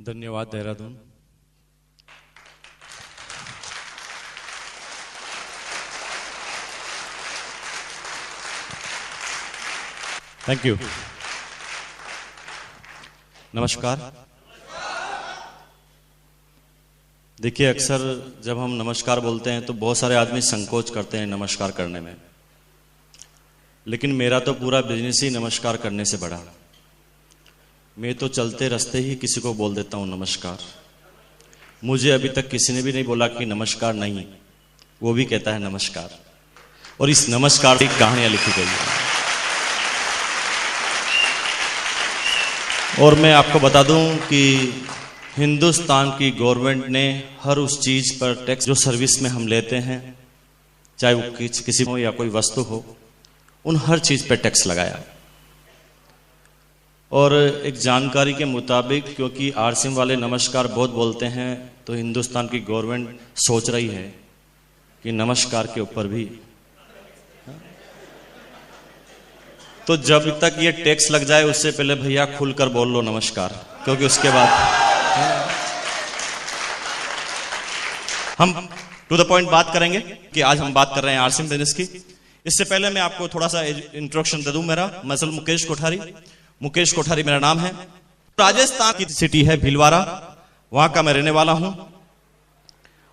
धन्यवाद Dehradun. Thank you. नमस्कार। देखिए, अक्सर जब हम नमस्कार बोलते हैं तो बहुत सारे आदमी संकोच करते हैं नमस्कार करने में, लेकिन मेरा तो पूरा बिजनेस ही नमस्कार करने से बढ़ा। मैं तो चलते रास्ते ही किसी को बोल देता हूं नमस्कार। मुझे अभी तक किसी ने भी नहीं बोला कि नमस्कार नहीं, वो भी कहता है नमस्कार। और इस नमस्कार की कहानियां लिखी गई है। और मैं आपको बता दूं कि हिंदुस्तान की गवर्नमेंट ने हर उस चीज पर टैक्स, जो सर्विस में हम लेते हैं, चाहे वो किसी हो या कोई वस्तु हो, उन हर चीज पर टैक्स लगाया। और एक जानकारी के मुताबिक, क्योंकि आरसीएम वाले नमस्कार बहुत बोलते हैं, तो हिंदुस्तान की गवर्नमेंट सोच रही है कि नमस्कार के ऊपर भी, तो जब तक ये टैक्स लग जाए उससे पहले भैया खुलकर बोल लो नमस्कार, क्योंकि उसके बाद हम टू द पॉइंट बात करेंगे कि आज हम बात कर रहे हैं आरसीएम बिजनेस की। इससे पहले मैं आपको थोड़ा सा इंट्रोडक्शन दे दूं। मैं मुकेश कोठारी मेरा नाम है। राजस्थान की सिटी है भीलवाड़ा, वहां का मैं रहने वाला हूं।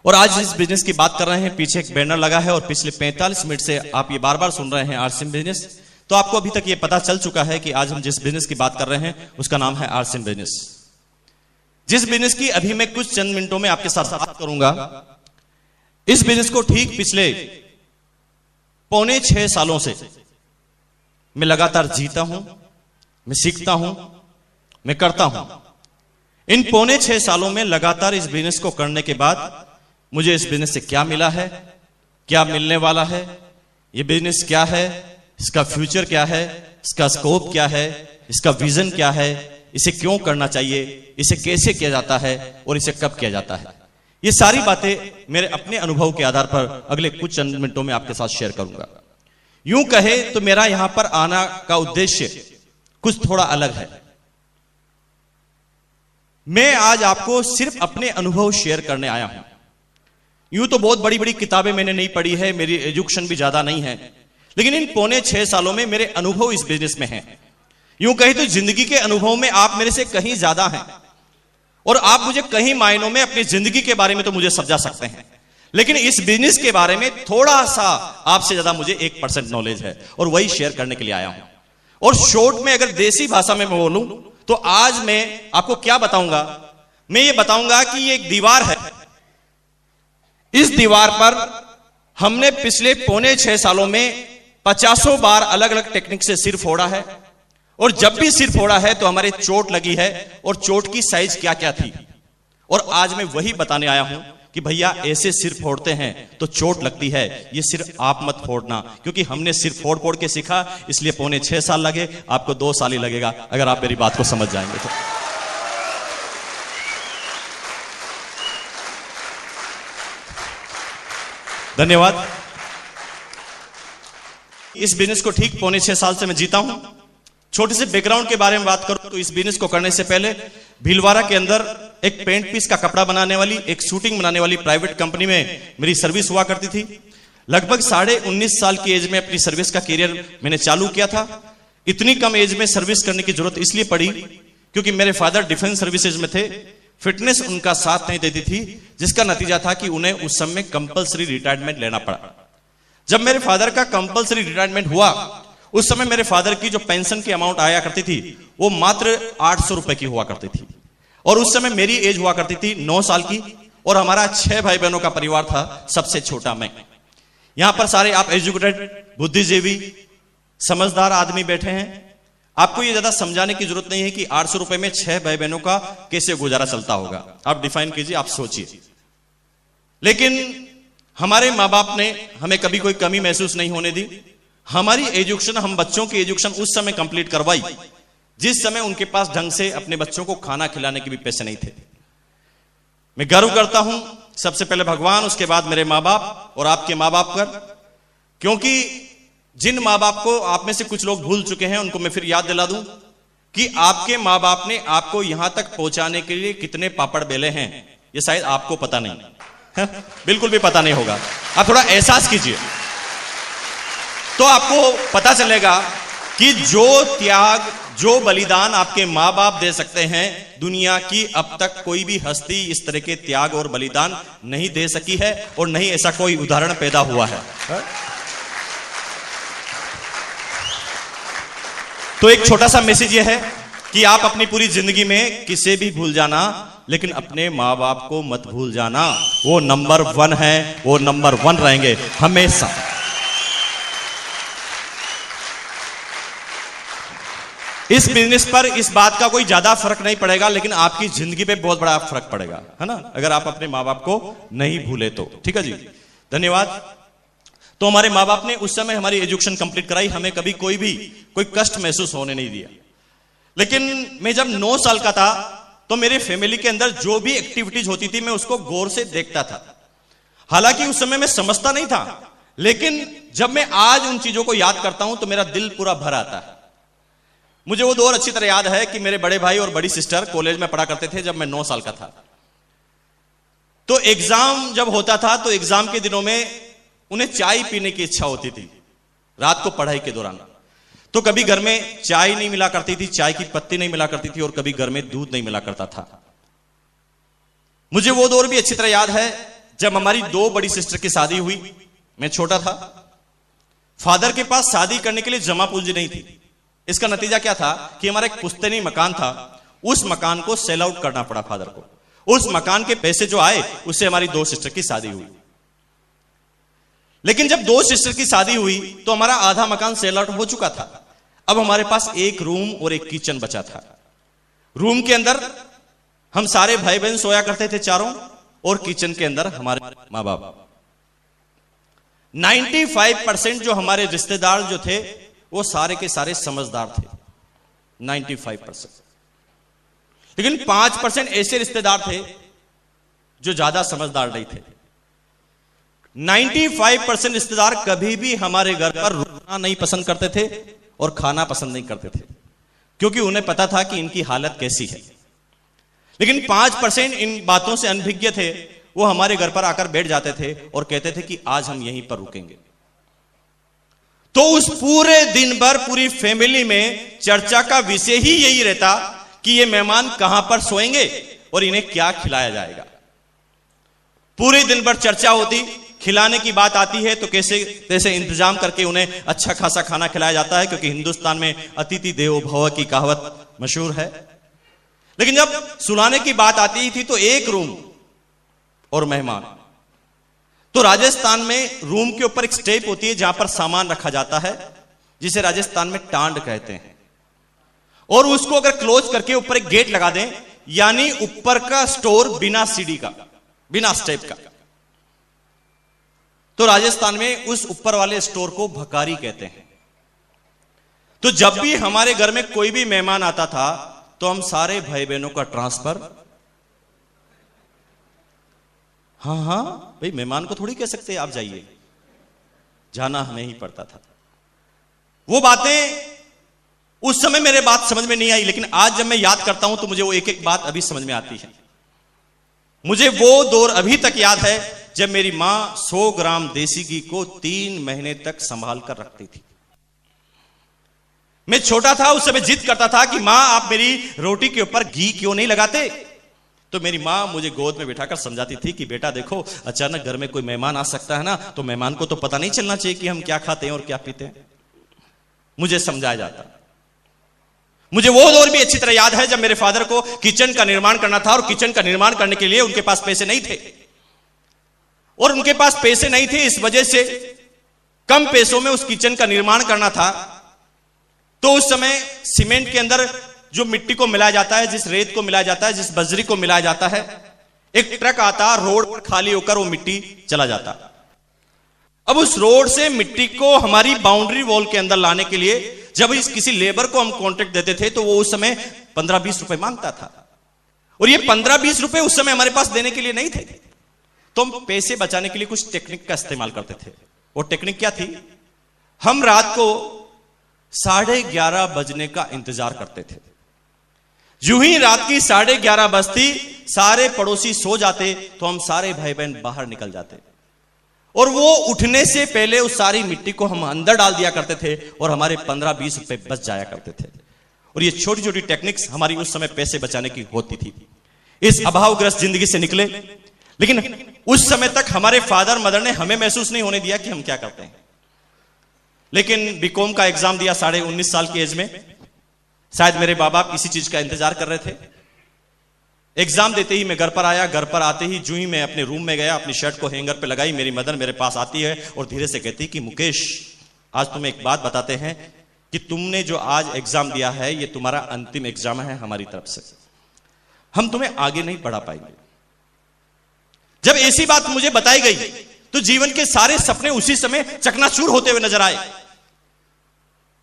और आज इस बिजनेस की बात कर रहे हैं। पीछे एक बैनर लगा है और पिछले 45 मिनट से आप ये बार बार सुन रहे हैं आरसीएम बिजनेस। तो आपको अभी तक ये पता चल चुका है कि आज हम जिस बिजनेस की बात कर रहे हैं उसका नाम है आरसीएम बिजनेस। जिस बिजनेस की अभी मैं कुछ चंद मिनटों में आपके साथ बात करूंगा, इस बिजनेस को ठीक पिछले 5.25 सालों से मैं लगातार जीता हूं, मैं सीखता हूं, मैं करता हूं। इन 5.25 सालों में लगातार इस बिजनेस को करने के बाद मुझे इस बिजनेस से क्या मिला है, क्या मिलने वाला है, ये बिजनेस क्या है, इसका फ्यूचर क्या है, इसका स्कोप क्या है, इसका विजन क्या है, इसे क्यों करना चाहिए, इसे कैसे किया जाता है और इसे कब किया जाता है, ये सारी बातें मेरे अपने अनुभव के आधार पर अगले कुछ चंद मिनटों में आपके साथ शेयर करूंगा। यूं कहे तो मेरा यहां पर आना का उद्देश्य कुछ थोड़ा अलग है। मैं आज आपको सिर्फ अपने अनुभव शेयर करने आया हूं। यूं तो बहुत बड़ी बड़ी किताबें मैंने नहीं पढ़ी है, मेरी एजुकेशन भी ज्यादा नहीं है, लेकिन इन 5.25 सालों में मेरे अनुभव इस बिजनेस में हैं। यूं कहे तो जिंदगी के अनुभव में आप मेरे से कहीं ज्यादा हैं, और आप मुझे कहीं मायनों में अपनी जिंदगी के बारे में तो मुझे समझा सकते हैं, लेकिन इस बिजनेस के बारे में थोड़ा सा आपसे ज्यादा मुझे 1% नॉलेज है, और वही शेयर करने के लिए आया हूं। और शॉर्ट में अगर देसी भाषा में मैं बोलूं तो आज मैं आपको क्या बताऊंगा, मैं ये बताऊंगा कि ये एक दीवार है। इस दीवार पर हमने पिछले 5.25 सालों में 50 बार अलग अलग टेक्निक से सिर फोड़ा है, और जब भी सिर फोड़ा है तो हमारे चोट लगी है, और चोट की साइज क्या क्या थी। और आज मैं वही बताने आया हूं कि भैया ऐसे सिर फोड़ते हैं तो चोट लगती है, ये सिर्फ आप मत फोड़ना, क्योंकि हमने सिर फोड़ फोड़ के सीखा, इसलिए 5.25 साल लगे, आपको 2 साल ही लगेगा अगर आप मेरी बात को समझ जाएंगे तो। धन्यवाद। इस बिजनेस को ठीक 5.25 साल से मैं जीता हूं। छोटे से बैकग्राउंड के बारे में बात करूं तो इस बिजनेस को करने से पहले भीलवाड़ा के अंदर एक पेंट पीस का कपड़ा बनाने वाली, एक शूटिंग बनाने वाली प्राइवेट कंपनी में मेरी सर्विस हुआ करती थी। लगभग 19.5 साल की एज में अपनी सर्विस का कैरियर मैंने चालू किया था। इतनी कम एज में सर्विस करने की जरूरत इसलिए पड़ी क्योंकि मेरे फादर डिफेंस सर्विसेज में थे। फिटनेस उनका साथ नहीं देती थी, जिसका नतीजा था कि उन्हें उस समय कंपल्सरी रिटायरमेंट लेना पड़ा। जब मेरे फादर का कंपल्सरी रिटायरमेंट हुआ, उस समय मेरे फादर की जो पेंशन की अमाउंट आया करती थी वो मात्र 800 रुपए की हुआ करती थी, और उस समय मेरी एज हुआ करती थी 9 साल की, और हमारा 6 भाई बहनों का परिवार था, सबसे छोटा मैं। यहां पर सारे आप एजुकेटेड, बुद्धिजीवी, समझदार आदमी बैठे हैं। आपको ये ज्यादा समझाने की जरूरत नहीं है कि 800 रुपए में 6 भाई बहनों का कैसे गुजारा चलता होगा। आप डिफाइन कीजिए, आप सोचिए। लेकिन हमारे माँ बाप ने हमें कभी कोई कमी महसूस नहीं होने दी। हमारी एजुकेशन, हम बच्चों की एजुकेशन उस समय कंप्लीट करवाई जिस समय उनके पास ढंग से अपने बच्चों को खाना खिलाने के भी पैसे नहीं थे। मैं गर्व करता हूं सबसे पहले भगवान, उसके बाद मेरे माँ बाप और आपके माँ बाप पर, क्योंकि जिन माँ बाप को आप में से कुछ लोग भूल चुके हैं उनको मैं फिर याद दिला दूं कि आपके मां बाप ने आपको यहां तक पहुंचाने के लिए कितने पापड़ बेले हैं, ये शायद आपको पता नहीं है, बिल्कुल भी पता नहीं होगा। आप थोड़ा एहसास कीजिए तो आपको पता चलेगा कि जो त्याग, जो बलिदान आपके मां बाप दे सकते हैं, दुनिया की अब तक कोई भी हस्ती इस तरह के त्याग और बलिदान नहीं दे सकी है और नहीं ऐसा कोई उदाहरण पैदा हुआ है। तो एक छोटा सा मैसेज यह है कि आप अपनी पूरी जिंदगी में किसे भी भूल जाना, लेकिन अपने मां बाप को मत भूल जाना। वो नंबर 1 है, वो नंबर 1 रहेंगे हमेशा। इस बिजनेस पर इस बात का कोई ज्यादा फर्क नहीं पड़ेगा, लेकिन आपकी जिंदगी पे बहुत बड़ा फर्क पड़ेगा, है ना, अगर आप अपने मां बाप को नहीं भूले तो। ठीक है जी, धन्यवाद। तो हमारे मां बाप ने उस समय हमारी एजुकेशन कंप्लीट कराई, हमें कभी कोई कष्ट महसूस होने नहीं दिया। लेकिन मैं जब 9 साल का था तो मेरे फैमिली के अंदर जो भी एक्टिविटीज होती थी मैं उसको गौर से देखता था। हालांकि उस समय मैं समझता नहीं था, लेकिन जब मैं आज उन चीजों को याद करता हूं तो मेरा दिल पूरा भर आता है। मुझे वो दौर अच्छी तरह याद है कि मेरे बड़े भाई और बड़ी सिस्टर कॉलेज में पढ़ा करते थे जब मैं 9 साल का था। तो एग्जाम जब होता था तो एग्जाम के दिनों में उन्हें चाय पीने की इच्छा होती थी रात को पढ़ाई के दौरान। तो कभी घर में चाय नहीं मिला करती थी, चाय की पत्ती नहीं मिला करती थी, और कभी घर में दूध नहीं मिला करता था। मुझे वो दौर भी अच्छी तरह याद है जब हमारी 2 बड़ी सिस्टर की शादी हुई। मैं छोटा था, फादर के पास शादी करने के लिए जमा पूंजी नहीं थी। इसका नतीजा क्या था कि हमारा एक पुश्तैनी मकान था, उस मकान को सेल आउट करना पड़ा फादर को। उस मकान के पैसे जो आए उससे हमारी 2 सिस्टर की शादी हुई। लेकिन जब 2 सिस्टर की शादी हुई तो हमारा आधा मकान सेल आउट हो चुका था। अब हमारे पास एक रूम और एक किचन बचा था। रूम के अंदर हम सारे भाई बहन सोया करते थे चारों, और किचन के अंदर हमारे मां बाप। 95% जो हमारे रिश्तेदार जो थे वो सारे के सारे समझदार थे, 95%। लेकिन 5% ऐसे रिश्तेदार थे जो ज्यादा समझदार नहीं थे। 95% रिश्तेदार कभी भी हमारे घर पर रुकना नहीं पसंद करते थे और खाना पसंद नहीं करते थे, क्योंकि उन्हें पता था कि इनकी हालत कैसी है। लेकिन 5% इन बातों से अनभिज्ञ थे, वो हमारे घर पर आकर बैठ जाते थे और कहते थे कि आज हम यहीं पर रुकेंगे। तो उस पूरे दिन भर पूरी फैमिली में चर्चा का विषय ही यही रहता कि ये मेहमान कहां पर सोएंगे और इन्हें क्या खिलाया जाएगा। पूरे दिन भर चर्चा होती, खिलाने की बात आती है तो कैसे कैसे इंतजाम करके उन्हें अच्छा खासा खाना खिलाया जाता है, क्योंकि हिंदुस्तान में अतिथि देवो भव की कहावत मशहूर है। लेकिन जब सुलाने की बात आती थी तो एक रूम और मेहमान। तो राजस्थान में रूम के ऊपर एक स्टेप होती है जहां पर सामान रखा जाता है, जिसे राजस्थान में टांड कहते हैं, और उसको अगर क्लोज करके ऊपर एक गेट लगा दें, यानी ऊपर का स्टोर बिना सीढ़ी का, बिना स्टेप का, तो राजस्थान में उस ऊपर वाले स्टोर को भकारी कहते हैं। तो जब भी हमारे घर में कोई भी मेहमान आता था तो हम सारे भाई बहनों का ट्रांसफर, हाँ भाई मेहमान को थोड़ी कह सकते आप जाइए, जाना हमें ही पड़ता था। वो बातें उस समय मेरे बात समझ में नहीं आई, लेकिन आज जब मैं याद करता हूं तो मुझे वो एक एक बात अभी समझ में आती है। मुझे वो दौर अभी तक याद है जब मेरी मां 100 ग्राम देसी घी को 3 महीने तक संभाल कर रखती थी। मैं छोटा था, उस समय जिद करता था कि मां आप मेरी रोटी के ऊपर घी क्यों नहीं लगाते। तो मेरी मां मुझे गोद में बिठाकर समझाती थी कि बेटा देखो, अचानक घर में कोई मेहमान आ सकता है ना, तो मेहमान को तो पता नहीं चलना चाहिए कि हम क्या खाते हैं और क्या पीते हैं। मुझे समझाया जाता। मुझे वो दौर भी अच्छी तरह याद है जब मेरे फादर को किचन का निर्माण करना था, और किचन का निर्माण करने के लिए उनके पास पैसे नहीं थे, और उनके पास पैसे नहीं थे इस वजह से कम पैसों में उस किचन का निर्माण करना था। तो उस समय सीमेंट के अंदर जो मिट्टी को मिलाया जाता है, जिस रेत को मिलाया जाता है, जिस बजरी को मिलाया जाता है, एक ट्रक आता, रोड पर खाली होकर वो मिट्टी चला जाता। अब उस रोड से मिट्टी को हमारी बाउंड्री वॉल के अंदर लाने के लिए जब इस किसी लेबर को हम कॉन्ट्रैक्ट देते थे तो वो उस समय 15-20 रुपए मांगता था, और ये 15-20 रुपए उस समय हमारे पास देने के लिए नहीं थे। तो हम पैसे बचाने के लिए कुछ टेक्निक का इस्तेमाल करते थे। वो टेक्निक क्या थी? हम रात को 11:30 बजने का इंतजार करते थे। यूं ही रात की 11:30 बजती, सारे पड़ोसी सो जाते तो हम सारे भाई बहन बाहर निकल जाते और वो उठने से पहले उस सारी मिट्टी को हम अंदर डाल दिया करते थे और हमारे 15-20 रुपए बच जाया करते थे। और ये छोटी छोटी टेक्निक्स हमारी उस समय पैसे बचाने की होती थी। इस अभावग्रस्त जिंदगी से निकले, लेकिन उस समय तक हमारे फादर मदर ने हमें महसूस नहीं होने दिया कि हम क्या करते हैं। लेकिन बीकॉम का एग्जाम दिया 19.5 साल की एज में। शायद मेरे बाप किसी चीज का इंतजार कर रहे थे। एग्जाम देते ही मैं घर पर आया। घर पर आते ही जूं ही मैं अपने रूम में गया, अपनी शर्ट को हैंगर पे लगाई, मेरी मदर मेरे पास आती है और धीरे से कहती कि मुकेश, आज तुम्हें एक बात बताते हैं कि तुमने जो आज एग्जाम दिया है ये तुम्हारा अंतिम एग्जाम है हमारी तरफ से, हम तुम्हें आगे नहीं बढ़ा पाएंगे। जब ऐसी बात मुझे बताई गई तो जीवन के सारे सपने उसी समय चकनाचूर होते हुए नजर आए।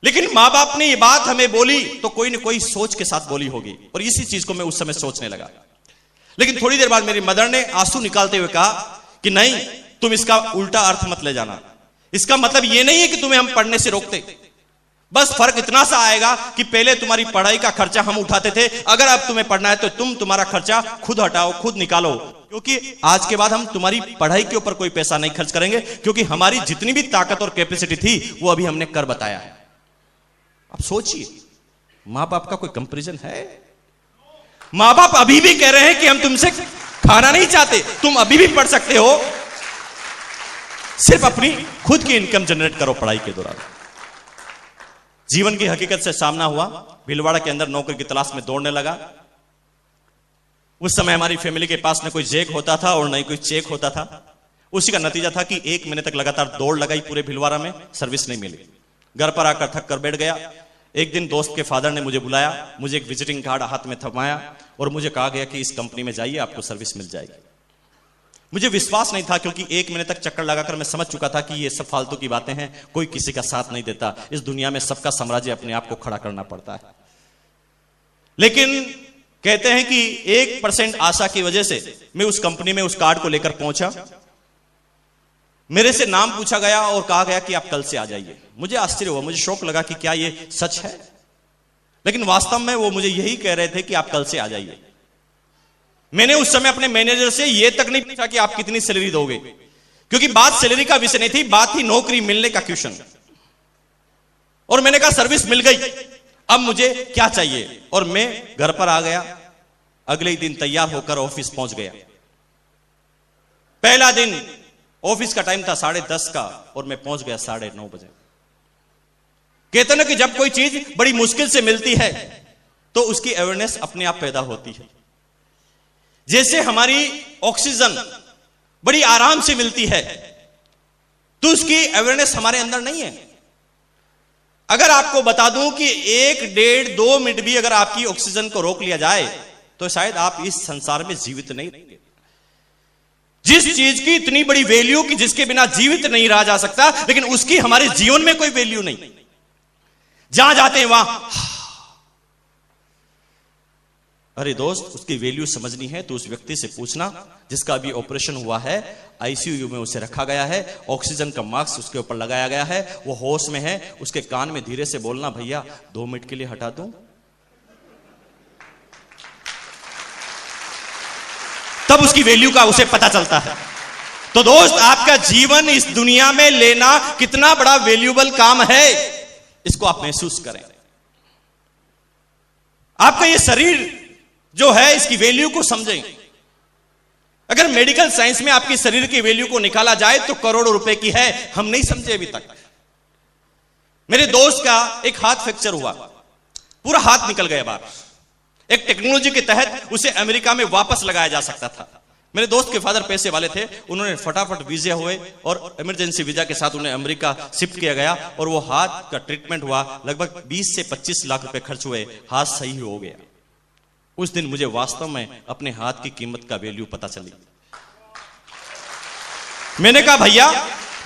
लेकिन मां बाप ने ये बात हमें बोली तो कोई न कोई सोच के साथ बोली होगी, और इसी चीज को मैं उस समय सोचने लगा। लेकिन थोड़ी देर बाद मेरी मदर ने आंसू निकालते हुए कहा कि नहीं, तुम इसका उल्टा अर्थ मत ले जाना। इसका मतलब ये नहीं है कि तुम्हें हम पढ़ने से रोकते, बस फर्क इतना सा आएगा कि पहले तुम्हारी पढ़ाई का खर्चा हम उठाते थे, अगर अब तुम्हें पढ़ना है तो तुम तुम्हारा खर्चा खुद हटाओ, खुद निकालो, क्योंकि आज के बाद हम तुम्हारी पढ़ाई के ऊपर कोई पैसा नहीं खर्च करेंगे, क्योंकि हमारी जितनी भी ताकत और कैपेसिटी थी वो अभी हमने कर बताया है। अब सोचिए, मां बाप का कोई कंपैरिजन है? मां बाप अभी भी कह रहे हैं कि हम तुमसे खाना नहीं चाहते, तुम अभी भी पढ़ सकते हो, सिर्फ अपनी खुद की इनकम जनरेट करो पढ़ाई के दौरान। जीवन की हकीकत से सामना हुआ। भीलवाड़ा के अंदर नौकरी की तलाश में दौड़ने लगा। उस समय हमारी फैमिली के पास न कोई जैक होता था और न ही कोई चेक होता था। उसी का नतीजा था कि 1 महीने तक लगातार दौड़ लगाई पूरे भीलवाड़ा में, सर्विस नहीं मिली। घर पर आकर थक कर बैठ गया। एक दिन दोस्त के फादर ने मुझे बुलाया, मुझे एक विजिटिंग कार्ड हाथ में थमाया और मुझे कहा गया कि इस कंपनी में जाइए, आपको सर्विस मिल जाएगी। मुझे विश्वास नहीं था, क्योंकि 1 महीने तक चक्कर लगाकर मैं समझ चुका था कि ये सब फालतू की बातें हैं, कोई किसी का साथ नहीं देता। इस दुनिया में सबका साम्राज्य अपने आप को खड़ा करना पड़ता है। लेकिन कहते हैं कि 1% आशा की वजह से मैं उस कंपनी में उस कार्ड को लेकर पहुंचा। मेरे से नाम पूछा गया और कहा गया कि आप कल से आ जाइए। मुझे आश्चर्य हुआ, मुझे शौक लगा कि क्या ये सच है, लेकिन वास्तव में वो मुझे यही कह रहे थे कि आप कल से आ जाइए। मैंने उस समय अपने मैनेजर से यह तक नहीं पूछा कि आप कितनी सैलरी दोगे, क्योंकि बात सैलरी का विषय नहीं थी, बात थी नौकरी मिलने का क्वेश्चन। और मैंने कहा सर्विस मिल गई, अब मुझे क्या चाहिए, और मैं घर पर आ गया। अगले ही दिन तैयार होकर ऑफिस पहुंच गया। पहला दिन ऑफिस का टाइम था 10:30 का और मैं पहुंच गया 9:30 बजे। कहते ना कि जब कोई चीज बड़ी मुश्किल से मिलती है तो उसकी अवेयरनेस अपने आप पैदा होती है। जैसे हमारी ऑक्सीजन बड़ी आराम से मिलती है तो उसकी अवेयरनेस हमारे अंदर नहीं है। अगर आपको बता दूं कि 1, 1.5, 2 मिनट भी अगर आपकी ऑक्सीजन को रोक लिया जाए तो शायद आप इस संसार में जीवित नहीं रहेंगे। जिस चीज की इतनी बड़ी वैल्यू कि जिसके बिना जीवित नहीं रहा जा सकता, लेकिन उसकी हमारे जीवन में कोई वैल्यू नहीं। जहां जाते हैं वहां, अरे दोस्त, उसकी वैल्यू समझनी है तो उस व्यक्ति से पूछना जिसका अभी ऑपरेशन हुआ है, आईसीयू में उसे रखा गया है, ऑक्सीजन का मास्क उसके ऊपर लगाया गया है, वो होश में है। उसके कान में धीरे से बोलना, भैया 2 मिनट के लिए हटा दूं। तब उसकी वैल्यू का उसे पता चलता है। तो दोस्त, आपका जीवन इस दुनिया में लेना कितना बड़ा वैल्यूबल काम है, इसको आप महसूस करें। आपका ये शरीर जो है, इसकी वैल्यू को समझें। अगर मेडिकल साइंस में आपकी शरीर की वैल्यू को निकाला जाए तो करोड़ों रुपए की है, हम नहीं समझे अभी तक। मेरे दोस्त का एक हाथ फ्रैक्चर हुआ, पूरा हाथ निकल गया बाहर। एक टेक्नोलॉजी के तहत उसे अमेरिका में वापस लगाया जा सकता था। मेरे दोस्त के फादर पैसे वाले थे, उन्होंने फटाफट वीजा हुए और इमरजेंसी वीजा के साथ उन्हें अमेरिका शिफ्ट किया गया और वो हाथ का ट्रीटमेंट हुआ। लगभग 20 से 25 लाख रुपए खर्च हुए, हाथ सही हो गया। उस दिन मुझे वास्तव में अपने हाथ की कीमत का वैल्यू पता चली। मैंने कहा, भैया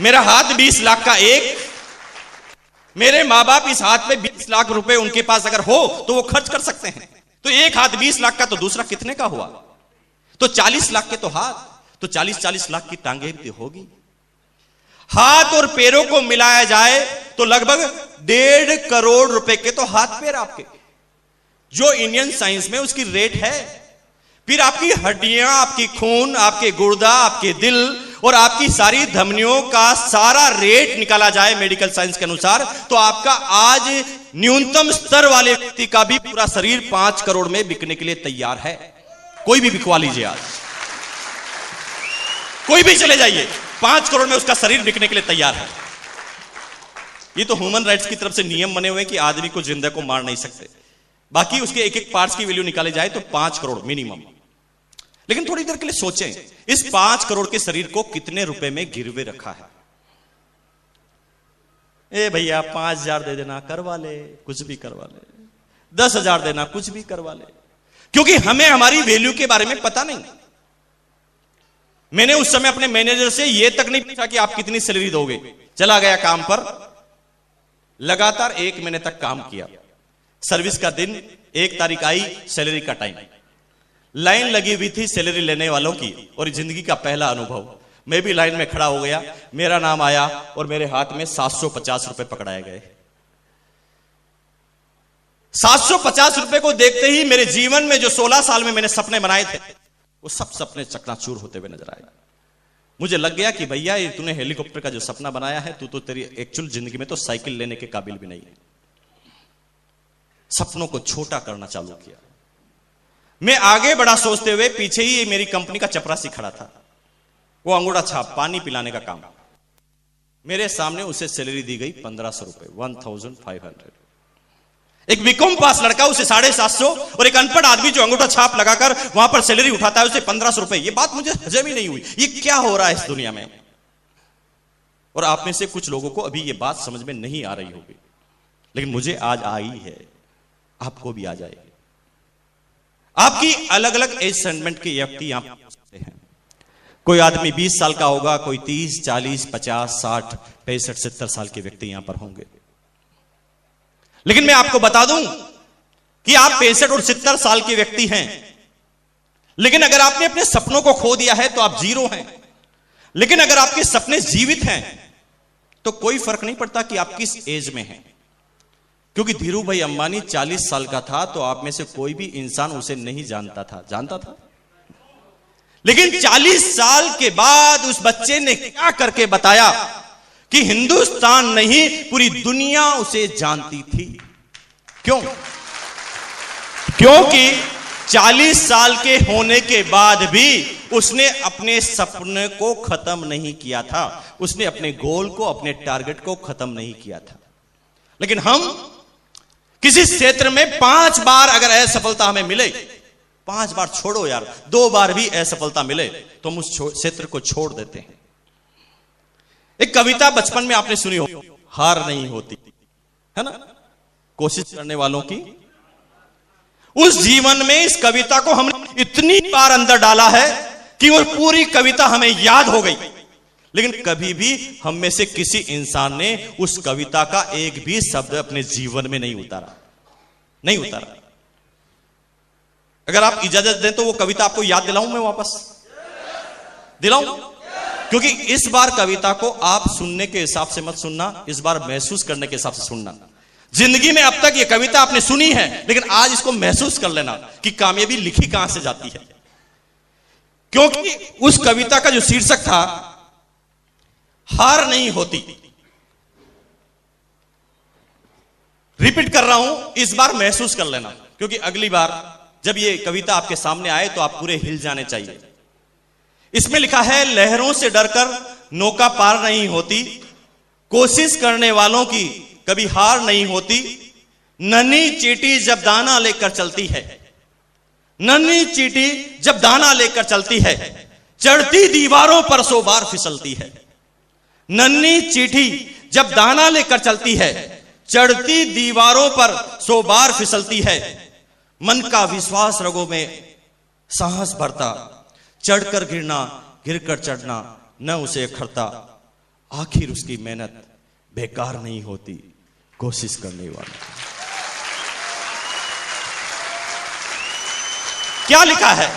मेरा हाथ 20 लाख का एक, मेरे माँ बाप इस हाथ में 20 लाख रुपए उनके पास अगर हो तो वो खर्च कर सकते हैं। तो एक हाथ 20 लाख का, तो दूसरा कितने का हुआ? तो 40 लाख के तो हाथ, तो 40 लाख की टांगे भी होगी। हाथ और पैरों को मिलाया जाए तो लगभग 1.5 करोड़ रुपए के तो हाथ पैर आपके। जो इंडियन साइंस में उसकी रेट है। फिर आपकी हड्डियां, आपकी खून, आपके गुर्दा, आपके दिल और आपकी सारी धमनियों का सारा रेट निकाला जाए मेडिकल साइंस के अनुसार, तो आपका आज न्यूनतम स्तर वाले व्यक्ति का भी पूरा शरीर 5 करोड़ में बिकने के लिए तैयार है। कोई भी बिकवा लीजिए, आज कोई भी चले जाइए, 5 करोड़ में उसका शरीर बिकने के लिए तैयार है। ये तो ह्यूमन राइट्स की तरफ से नियम बने हुए कि आदमी को जिंदा को मार नहीं सकते, बाकी उसके एक एक पार्ट्स की वैल्यू निकाले जाए तो 5 करोड़ मिनिमम। लेकिन थोड़ी देर के लिए सोचें, इस 5 करोड़ के शरीर को कितने रुपए में गिरवे रखा है? ए भैया 5,000 दे देना, करवा ले, कुछ भी करवा ले, 10,000 देना, कुछ भी करवा ले, क्योंकि हमें हमारी वैल्यू के बारे में पता नहीं। मैंने उस समय अपने मैनेजर से यह तक नहीं पूछा कि आप कितनी सैलरी दोगे, चला गया काम पर, लगातार 1 महीने तक काम किया। सर्विस का दिन, 1 तारीख आई, सैलरी का टाइम, लाइन लगी हुई थी सैलरी लेने वालों की, और जिंदगी का पहला अनुभव, मैं भी लाइन में खड़ा हो गया, मेरा नाम आया और मेरे हाथ में 750 रुपए पकड़ाए गए। 750 रुपए को देखते ही मेरे जीवन में जो 16 साल में मैंने सपने बनाए थे, वो सब सपने चकनाचूर होते हुए नजर आए। मुझे लग गया कि भैया ये तूने हेलीकॉप्टर का जो सपना बनाया है, तू तो तेरी एक्चुअल जिंदगी में तो साइकिल लेने के काबिल भी नहीं है। सपनों को छोटा करना चालू किया। मैं आगे बड़ा सोचते हुए, पीछे ही मेरी कंपनी का चपरासी खड़ा था, वो अंगूठा छाप पानी पिलाने का काम। मेरे सामने उसे सैलरी दी गई 1500 रुपए, 1500। एक बीकॉम पास लड़का उसे 750, और एक अनपढ़ आदमी जो अंगूठा छाप लगाकर वहां पर सैलरी उठाता है उसे 1500 रुपए। ये बात मुझे हजम ही नहीं हुई, ये क्या हो रहा है इस दुनिया में। और आप में से कुछ लोगों को अभी ये बात समझ में नहीं आ रही होगी, लेकिन मुझे आज आई है, आपको भी आ जाएगी। आपकी अलग अलग एज सेगमेंट के व्यक्ति यहां हो सकते हैं। कोई आदमी 20 साल का होगा, कोई 30, 40, 50, 60, 65, 70 साल के व्यक्ति यहां पर होंगे। लेकिन मैं आपको बता दूं कि आप 65 और 70 साल के व्यक्ति हैं, लेकिन अगर आपने अपने सपनों को खो दिया है तो आप जीरो हैं। लेकिन अगर आपके सपने जीवित हैं तो कोई फर्क नहीं पड़ता कि आप किस एज में हैं, क्योंकि धीरू भाई अंबानी 40 साल का था तो आप में से कोई भी इंसान उसे नहीं जानता था, जानता था। लेकिन 40 साल के बाद उस बच्चे ने क्या करके बताया कि हिंदुस्तान नहीं पूरी दुनिया उसे जानती थी। क्यों? क्योंकि 40 साल के होने के बाद भी उसने अपने सपने को खत्म नहीं किया था, उसने अपने गोल को, अपने टारगेट को खत्म नहीं किया था। लेकिन हम किसी क्षेत्र में 5 बार अगर असफलता हमें मिले, 5 बार छोड़ो यार, 2 बार भी असफलता मिले तो हम उस क्षेत्र को छोड़ देते हैं। एक कविता बचपन में आपने सुनी हो, हार नहीं होती, है ना, कोशिश करने वालों की। उस जीवन में इस कविता को हमने इतनी बार अंदर डाला है कि वो पूरी कविता हमें याद हो गई, लेकिन कभी भी हम में से किसी इंसान ने उस कविता का एक भी शब्द अपने जीवन में नहीं उतारा, नहीं उतारा। अगर आप इजाजत दें तो वो कविता आपको याद दिलाऊं, मैं वापस दिलाऊं, क्योंकि इस बार कविता को आप सुनने के हिसाब से मत सुनना, इस बार महसूस करने के हिसाब से सुनना। जिंदगी में अब तक ये कविता आपने सुनी है, लेकिन आज इसको महसूस कर लेना कि कामयाबी लिखी कहां से जाती है। क्योंकि उस कविता का जो शीर्षक था, हार नहीं होती। रिपीट कर रहा हूं, इस बार महसूस कर लेना, क्योंकि अगली बार जब ये कविता आपके सामने आए तो आप पूरे हिल जाने चाहिए। इसमें लिखा है, लहरों से डरकर नौका पार नहीं होती, कोशिश करने वालों की कभी हार नहीं होती। नन्ही चींटी जब दाना लेकर चलती है, नन्ही चींटी जब दाना लेकर चलती है, चढ़ती दीवारों पर 100 बार फिसलती है। नन्ही चींटी जब दाना लेकर चलती है, चढ़ती दीवारों पर 100 बार फिसलती है। मन का विश्वास रगों में साहस भरता, चढ़कर गिरना, गिरकर चढ़ना न उसे अखरता। आखिर उसकी मेहनत बेकार नहीं होती, कोशिश करने वाला। क्या लिखा है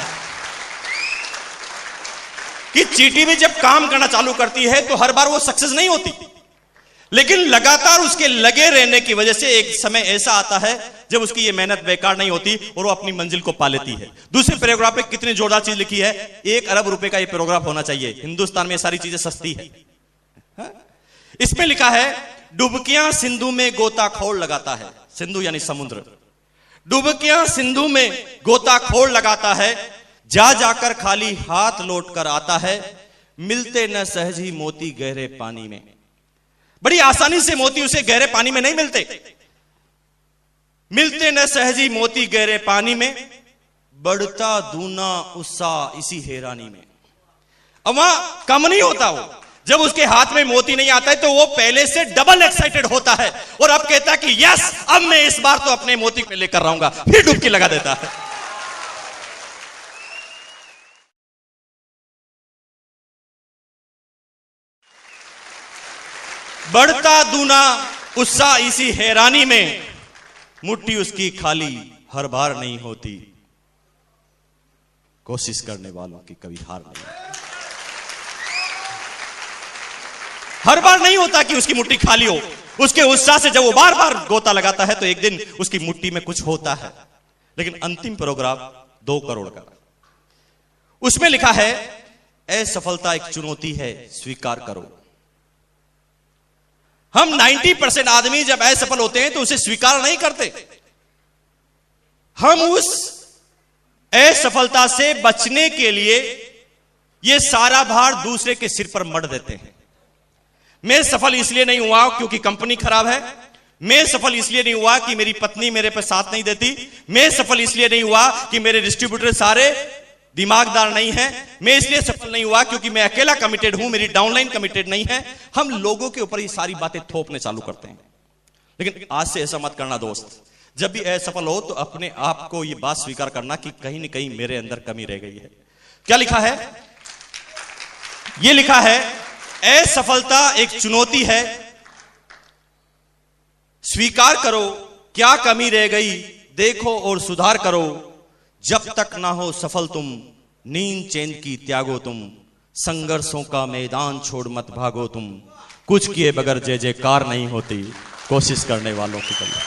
कि चींटी भी जब काम करना चालू करती है तो हर बार वो सक्सेस नहीं होती, लेकिन लगातार उसके लगे रहने की वजह से एक समय ऐसा आता है जब उसकी ये मेहनत बेकार नहीं होती और वो अपनी मंजिल को पा लेती है। दूसरे पैराग्राफ पे कितनी जोरदार चीज लिखी है, 1 अरब रुपए का ये पैराग्राफ होना चाहिए। हिंदुस्तान में सारी चीजें सस्ती है। इसमें लिखा है, डुबकियां सिंधु में गोताखोर लगाता है। सिंधु यानी समुद्र। डुबकियां सिंधु में गोताखोर लगाता है, जा जाकर खाली हाथ लौट कर आता है, मिलते न सहज ही मोती गहरे पानी में। बड़ी आसानी से मोती उसे गहरे पानी में नहीं मिलते। मिलते न सहज ही मोती गहरे पानी में, बढ़ता दूना उत्साह इसी हैरानी में। अब वहां कम नहीं होता वो, जब उसके हाथ में मोती नहीं आता है तो वो पहले से डबल एक्साइटेड होता है और अब कहता है कि यस, अब मैं इस बार तो अपने मोती को लेकर रहूंगा। फिर डुबकी लगा देता है। बढ़ता दूना उत्साह इसी हैरानी में, मुट्ठी उसकी खाली हर बार नहीं होती, कोशिश करने वालों की कभी हार नहीं होती। हर बार नहीं होता कि उसकी मुट्ठी खाली हो। उसके उत्साह से जब वो बार बार गोता लगाता है तो एक दिन उसकी मुट्ठी में कुछ होता है। लेकिन अंतिम पैराग्राफ 2 करोड़ का, उसमें लिखा है, असफलता एक चुनौती है, स्वीकार करो। हम 90% आदमी जब असफल होते हैं तो उसे स्वीकार नहीं करते। हम उस असफलता से बचने के लिए यह सारा भार दूसरे के सिर पर मढ़ देते हैं। मैं सफल इसलिए नहीं हुआ क्योंकि कंपनी खराब है। मैं सफल इसलिए नहीं हुआ कि मेरी पत्नी मेरे पर साथ नहीं देती। मैं सफल इसलिए नहीं हुआ कि मेरे डिस्ट्रीब्यूटर सारे दिमागदार नहीं है। मैं इसलिए सफल नहीं हुआ क्योंकि मैं अकेला कमिटेड हूं, मेरी डाउनलाइन कमिटेड नहीं है। हम लोगों के ऊपर ये सारी बातें थोपने चालू करते हैं। लेकिन आज से ऐसा मत करना दोस्त। जब भी असफल हो तो अपने आप को यह बात स्वीकार करना कि कहीं ना कहीं मेरे अंदर कमी रह गई है। क्या लिखा है? यह लिखा है, असफलता एक चुनौती है, स्वीकार करो क्या कमी रह गई, देखो और सुधार करो। जब तक ना हो सफल तुम, नींद चैन की त्यागो तुम, संघर्षों का मैदान छोड़ मत भागो तुम, कुछ किए बगैर जय जयकार नहीं होती, कोशिश करने वालों की कमी।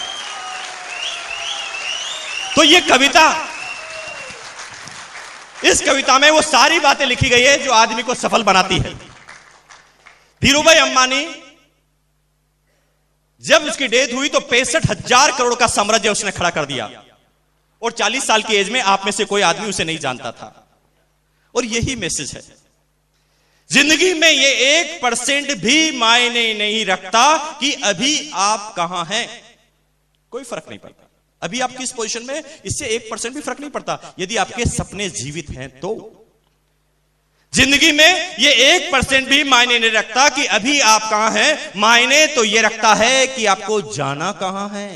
तो ये कविता, इस कविता में वो सारी बातें लिखी गई है जो आदमी को सफल बनाती है। धीरूभाई अंबानी जब उसकी डेथ हुई तो 65,000 करोड़ का साम्राज्य उसने खड़ा कर दिया और 40 साल की एज में आप में से कोई आदमी उसे नहीं जानता था। और यही मैसेज है, जिंदगी में ये 1% भी मायने नहीं रखता कि अभी आप कहां हैं। कोई फर्क नहीं पड़ता अभी आप किस पोजीशन में, इससे 1% भी फर्क नहीं पड़ता यदि आपके सपने जीवित हैं तो। जिंदगी में ये 1% भी मायने नहीं रखता कि अभी आप कहां हैं। मायने तो ये रखता है कि आपको जाना कहां है।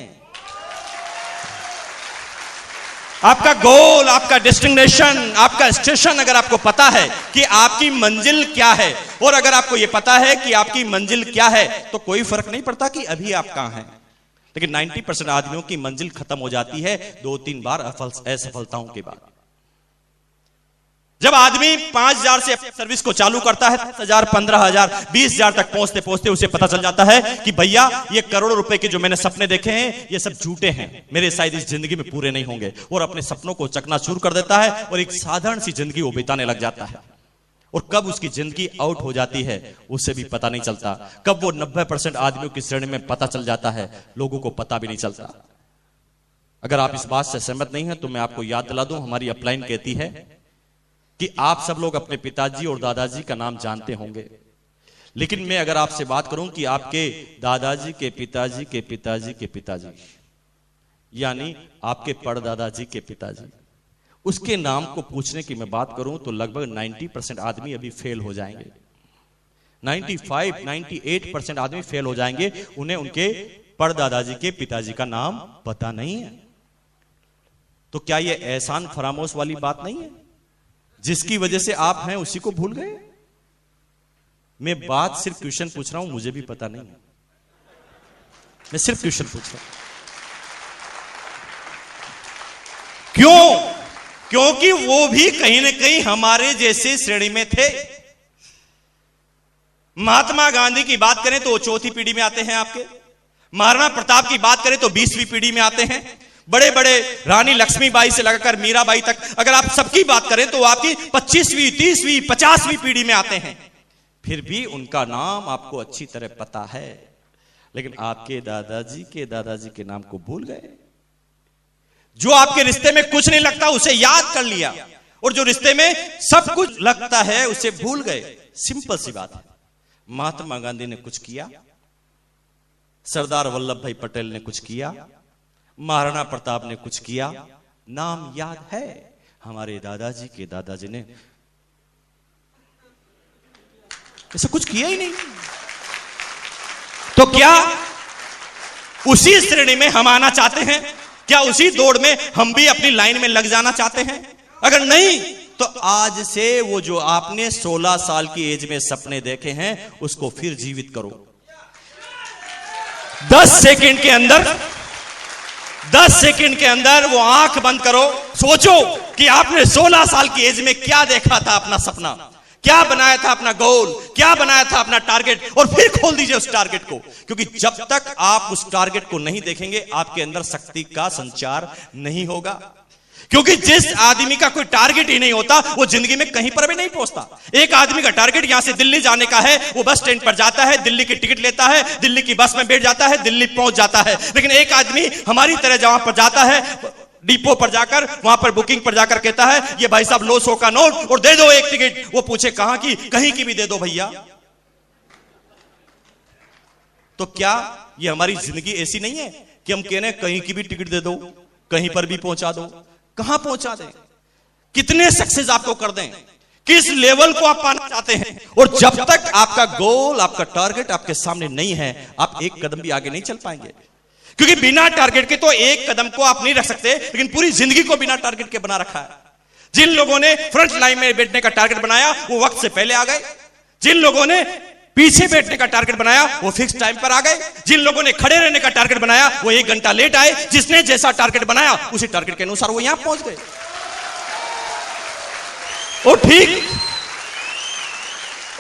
आपका गोल, आपका डेस्टिनेशन, आपका स्टेशन अगर आपको पता है कि आपकी मंजिल क्या है, और अगर आपको यह पता है कि आपकी मंजिल क्या है, तो कोई फर्क नहीं पड़ता कि अभी आप कहां हैं। लेकिन 90% आदमियों की मंजिल खत्म हो जाती है 2-3 बार असफलताओं के बाद। जब आदमी 5,000 से अपनी सर्विस को चालू करता है, 10,000, 15,000, 20,000 तक पहुंचते पहुंचते उसे पता चल जाता है कि भैया ये करोड़ों रुपए के जो मैंने सपने देखे हैं ये सब झूठे हैं, मेरे शायद इस जिंदगी में पूरे नहीं होंगे। और अपने सपनों को चकनाचूर कर देता है और एक साधारण सी जिंदगी वो बिताने लग जाता है। और कब उसकी जिंदगी आउट हो जाती है उसे भी पता नहीं चलता। कब वो 90% आदमियों की श्रेणी में पता चल जाता है, लोगों को पता भी नहीं चलता। अगर आप इस बात से सहमत नहीं है तो मैं आपको याद दिला दूं, हमारी अपलाइन कहती है कि आप सब लोग अपने पिताजी और दादाजी का नाम जानते होंगे, लेकिन मैं अगर आपसे बात करूं कि आपके दादाजी के पिताजी के पिताजी के पिताजी, यानी आपके परदादाजी के पिताजी, उसके नाम को पूछने की मैं बात करूं तो लगभग 90% आदमी अभी फेल हो जाएंगे। 95-98% आदमी फेल हो जाएंगे, उन्हें उनके परदादाजी के पिताजी का नाम पता नहीं है। तो क्या यह एहसान फरामोश वाली बात नहीं है? जिसकी वजह से आप हैं उसी को भूल गए। मैं बात सिर्फ क्वेश्चन पूछ रहा हूं, मुझे भी पता नहीं है, मैं सिर्फ क्वेश्चन पूछ रहा हूं। क्यों? क्योंकि वो भी कहीं ना कहीं हमारे जैसे श्रेणी में थे। महात्मा गांधी की बात करें तो वो चौथी पीढ़ी में आते हैं आपके। महाराणा प्रताप की बात करें तो 20वीं पीढ़ी में आते हैं। बड़े बड़े रानी लक्ष्मीबाई से लगाकर मीराबाई तक अगर आप सबकी बात करें तो आपकी 25वीं, 30वीं, 50वीं पीढ़ी में आते हैं। फिर भी उनका नाम आपको अच्छी तरह पता है, लेकिन आपके दादाजी के नाम को भूल गए। जो आपके रिश्ते में कुछ नहीं लगता उसे याद कर लिया, और जो रिश्ते में सब कुछ लगता है उसे भूल गए। सिंपल सी बात है। महात्मा गांधी ने कुछ किया, सरदार वल्लभ भाई पटेल ने कुछ किया, महाराणा प्रताप ने कुछ किया, नाम याद है। हमारे दादाजी ने ऐसा कुछ किया ही नहीं। तो क्या उसी श्रेणी में हम आना चाहते हैं? क्या उसी दौड़ में हम भी अपनी लाइन में लग जाना चाहते हैं? अगर नहीं तो आज से वो जो आपने 16 साल की एज में सपने देखे हैं उसको फिर जीवित करो। 10 सेकंड के अंदर वो आंख बंद करो, सोचो कि आपने 16 साल की एज में क्या देखा था, अपना सपना क्या बनाया था, अपना गोल क्या बनाया था, अपना टारगेट, और फिर खोल दीजिए उस टारगेट को। क्योंकि जब तक आप उस टारगेट को नहीं देखेंगे आपके अंदर शक्ति का संचार नहीं होगा। क्योंकि जिस आदमी का कोई टारगेट ही नहीं होता वो जिंदगी में कहीं पर भी नहीं पहुंचता। एक आदमी का टारगेट यहां से दिल्ली जाने का है, वो बस स्टैंड पर जाता है, दिल्ली की टिकट लेता है, दिल्ली की बस में बैठ जाता है, दिल्ली पहुंच जाता है। लेकिन एक आदमी हमारी तरह जहां पर जाता है, डिपो पर जाकर वहां पर बुकिंग पर जाकर कहता है ये भाई साहब लो 100 का नोट और दे दो एक टिकट। वो पूछे कहां की? कहीं की भी दे दो भैया। तो क्या ये हमारी जिंदगी ऐसी नहीं है कि हम कह रहे हैं कहीं की भी टिकट दे दो, कहीं पर भी पहुंचा दो? कहां पहुंचा दें? कितने सक्सेस आपको कर दें? किस लेवल को आप पाना चाहते हैं? और जब तक आपका गोल, आपका टारगेट आपके सामने नहीं है, आप एक कदम भी आगे नहीं चल पाएंगे। क्योंकि बिना टारगेट के तो एक कदम को आप नहीं रख सकते, लेकिन पूरी जिंदगी को बिना टारगेट के बना रखा है। जिन लोगों ने फ्रंट लाइन में बैठने का टारगेट बनाया वो वक्त से पहले आ गए। जिन लोगों ने पीछे बैठने का टारगेट बनाया वो फिक्स टाइम पर आ गए। जिन लोगों ने खड़े रहने का टारगेट बनाया वो 1 घंटा लेट आए। जिसने जैसा टारगेट बनाया उसी टारगेट के अनुसार वो यहां पहुंच गए।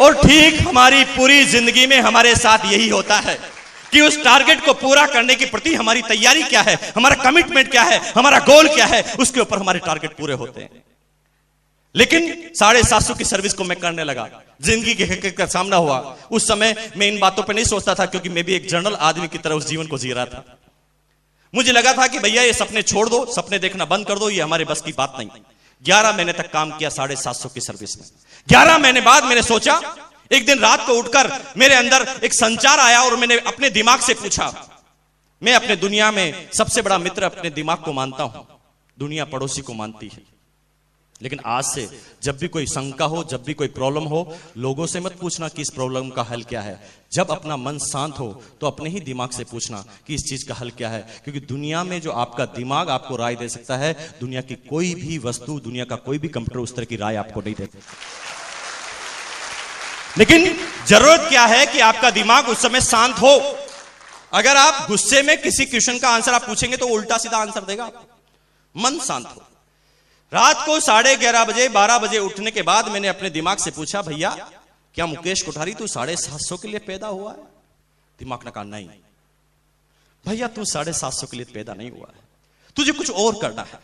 और ठीक हमारी पूरी जिंदगी में हमारे साथ यही होता है कि उस टारगेट को पूरा करने के प्रति हमारी तैयारी क्या है, हमारा कमिटमेंट क्या है, हमारा गोल क्या है, उसके ऊपर हमारे टारगेट पूरे होते हैं। लेकिन 750 की सर्विस को मैं करने लगा, जिंदगी की हकीकत का सामना हुआ। उस समय मैं इन बातों पे नहीं सोचता था, क्योंकि मैं भी एक जनरल आदमी की तरह उस जीवन को जी रहा था। मुझे लगा था कि भैया ये सपने छोड़ दो, सपने देखना बंद कर दो, ये हमारे बस की बात नहीं। 11 महीने तक काम किया 750 की सर्विस में। 11 महीने बाद मैंने सोचा, एक दिन रात को उठकर मेरे अंदर एक संचार आया और मैंने अपने दिमाग से पूछा। मैं अपने दुनिया में सबसे बड़ा मित्र अपने दिमाग को मानता हूं, दुनिया पड़ोसी को मानती है। लेकिन आज से जब भी कोई शंका हो, जब भी कोई प्रॉब्लम हो, लोगों से मत पूछना कि इस प्रॉब्लम का हल क्या है। जब अपना मन शांत हो तो अपने ही दिमाग से पूछना कि इस चीज का हल क्या है। क्योंकि दुनिया में जो आपका दिमाग आपको राय दे सकता है, दुनिया की कोई भी वस्तु, दुनिया का कोई भी कंप्यूटर उस तरह की राय आपको नहीं देता। लेकिन जरूरत क्या है कि आपका दिमाग उस समय शांत हो। अगर आप गुस्से में किसी क्वेश्चन का आंसर आप पूछेंगे तो उल्टा सीधा आंसर देगा। मन शांत हो। रात को 11:30 बजे 12 बजे उठने के बाद मैंने अपने दिमाग से पूछा, भैया क्या मुकेश कोठारी तू 750 के लिए पैदा हुआ है? दिमाग ने कहा नहीं भैया, तू 750 के लिए पैदा नहीं हुआ है, तुझे कुछ और करना है।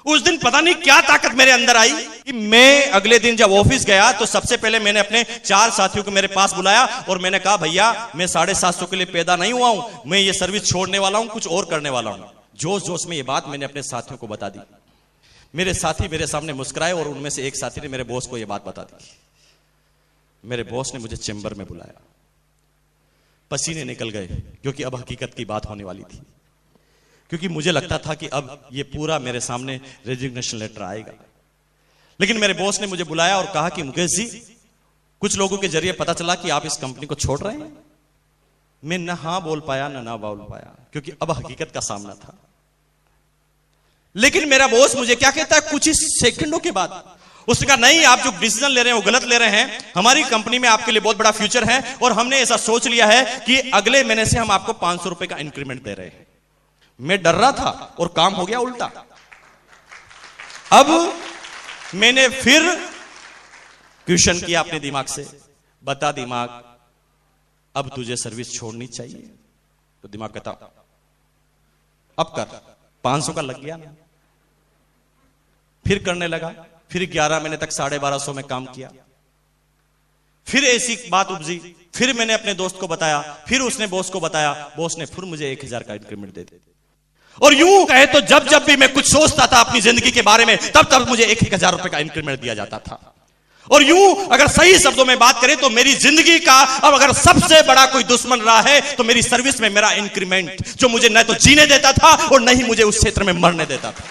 उस दिन पता नहीं क्या ताकत मेरे अंदर आई कि मैं अगले दिन जब ऑफिस गया तो सबसे पहले मैंने अपने 4 साथियों को मेरे पास बुलाया और मैंने कहा, भैया मैं 750 के लिए पैदा नहीं हुआ हूं, मैं ये सर्विस छोड़ने वाला हूं, कुछ और करने वाला हूं। जोश जोश में ये बात मैंने अपने साथियों को बता दी। मेरे साथी मेरे सामने मुस्कुराए और उनमें से एक साथी ने मेरे बॉस को यह बात बता दी। मेरे बॉस ने मुझे चेंबर में बुलाया, पसीने निकल गए क्योंकि अब हकीकत की बात होने वाली थी। क्योंकि मुझे लगता था कि अब ये पूरा मेरे सामने रेजिग्नेशन लेटर आएगा। लेकिन मेरे बॉस ने मुझे बुलाया और कहा कि मुकेश जी, कुछ लोगों के जरिए पता चला कि आप इस कंपनी को छोड़ रहे हैं। मैं ना हाँ बोल पाया ना बोल पाया, क्योंकि अब हकीकत का सामना था। लेकिन मेरा बॉस मुझे क्या कहता है कुछ ही सेकंडों के बाद, उसने कहा नहीं, आप जो डिसीजन ले रहे हैं वो गलत ले रहे हैं। हमारी कंपनी में आपके लिए बहुत बड़ा फ्यूचर है और हमने ऐसा सोच लिया है कि अगले महीने से हम आपको 500 रुपए का इंक्रीमेंट दे रहे हैं। मैं डर रहा था और काम हो गया उल्टा। अब मैंने फिर क्वेश्चन किया अपने दिमाग से, बता दिमाग अब तुझे सर्विस छोड़नी चाहिए। तो दिमाग कहता अब कर, 500 का लग गया ना। फिर करने लगा, फिर 11 महीने तक 1250 में काम किया। फिर ऐसी बात उपजी, फिर मैंने अपने दोस्त को बताया, फिर उसने बॉस को बताया, बॉस ने फिर मुझे 1000 का इंक्रीमेंट दे दिया। और यूं कहे तो जब जब भी मैं कुछ सोचता था अपनी जिंदगी के बारे में, तब तब मुझे 1000 रुपए का इंक्रीमेंट दिया जाता था। और यूं अगर सही शब्दों में बात करें तो मेरी जिंदगी का अब अगर सबसे बड़ा कोई दुश्मन रहा है तो मेरी सर्विस में मेरा इंक्रीमेंट, जो मुझे न तो जीने देता था और न ही मुझे उस क्षेत्र में मरने देता था।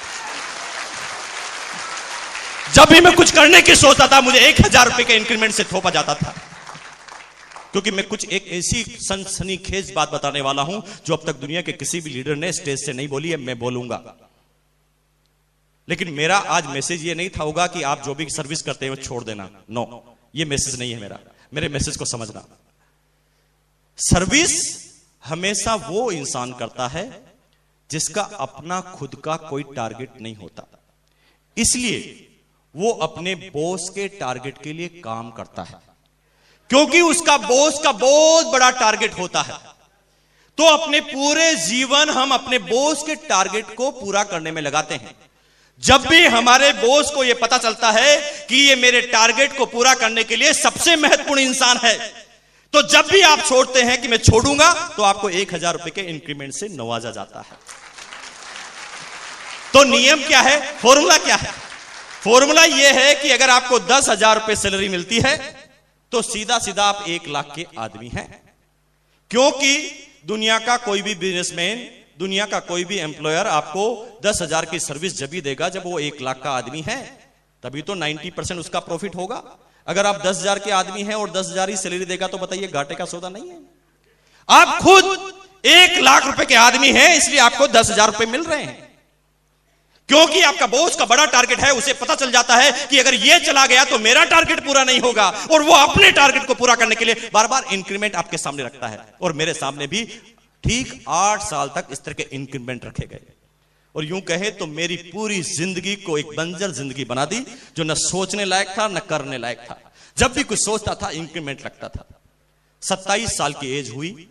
जब भी मैं कुछ करने की सोचता था मुझे 1000 रुपए के इंक्रीमेंट से थोपा जाता था। क्योंकि मैं कुछ एक ऐसी सनसनीखेज बात बताने वाला हूं जो अब तक दुनिया के किसी भी लीडर ने स्टेज से नहीं बोली है, मैं बोलूंगा। लेकिन मेरा आज मैसेज ये नहीं था होगा कि आप जो भी सर्विस करते हैं वो छोड़ देना, नो, ये मैसेज नहीं है मेरा। मेरे मैसेज को समझना, सर्विस हमेशा वो इंसान करता है जिसका अपना खुद का कोई टारगेट नहीं होता, इसलिए वो अपने बॉस के टारगेट के लिए काम करता है। क्योंकि उसका बॉस का बहुत बड़ा टारगेट होता है, तो अपने पूरे जीवन हम अपने बॉस के टारगेट को पूरा करने में लगाते हैं। जब भी हमारे बॉस को यह पता चलता है कि ये मेरे टारगेट को पूरा करने के लिए सबसे महत्वपूर्ण इंसान है, तो जब भी आप छोड़ते हैं कि मैं छोड़ूंगा, तो आपको 1000 रुपए के इंक्रीमेंट से नवाजा जाता है। तो नियम क्या है, फॉर्मूला क्या है? फॉर्मूला यह है कि अगर आपको 10,000 रुपए सैलरी मिलती है तो सीधा सीधा आप 1 लाख के आदमी हैं। क्योंकि दुनिया का कोई भी बिजनेसमैन, दुनिया का कोई भी एम्प्लॉयर आपको 10,000 की सर्विस जब भी देगा जब वो 1 लाख का आदमी है, तभी तो 90% उसका प्रॉफिट होगा। अगर आप 10,000 के आदमी हैं और 10,000 ही सैलरी देगा तो बताइए घाटे का सौदा नहीं है। आप खुद 1 लाख रुपए के आदमी हैं, इसलिए आपको 10,000 रुपए मिल रहे हैं। क्योंकि आपका बॉस का बड़ा टारगेट है, उसे पता चल जाता है कि अगर यह चला गया तो मेरा टारगेट पूरा नहीं होगा, और वो अपने टारगेट को पूरा करने के लिए बार बार इंक्रीमेंट आपके सामने रखता है। और मेरे सामने भी ठीक 8 साल तक इस तरह के इंक्रीमेंट रखे गए। और यूं कहे तो मेरी पूरी जिंदगी को एक बंजर जिंदगी बना दी, जो न सोचने लायक था न करने लायक था। जब भी कुछ सोचता था इंक्रीमेंट लगता था। 27 साल की एज हुई,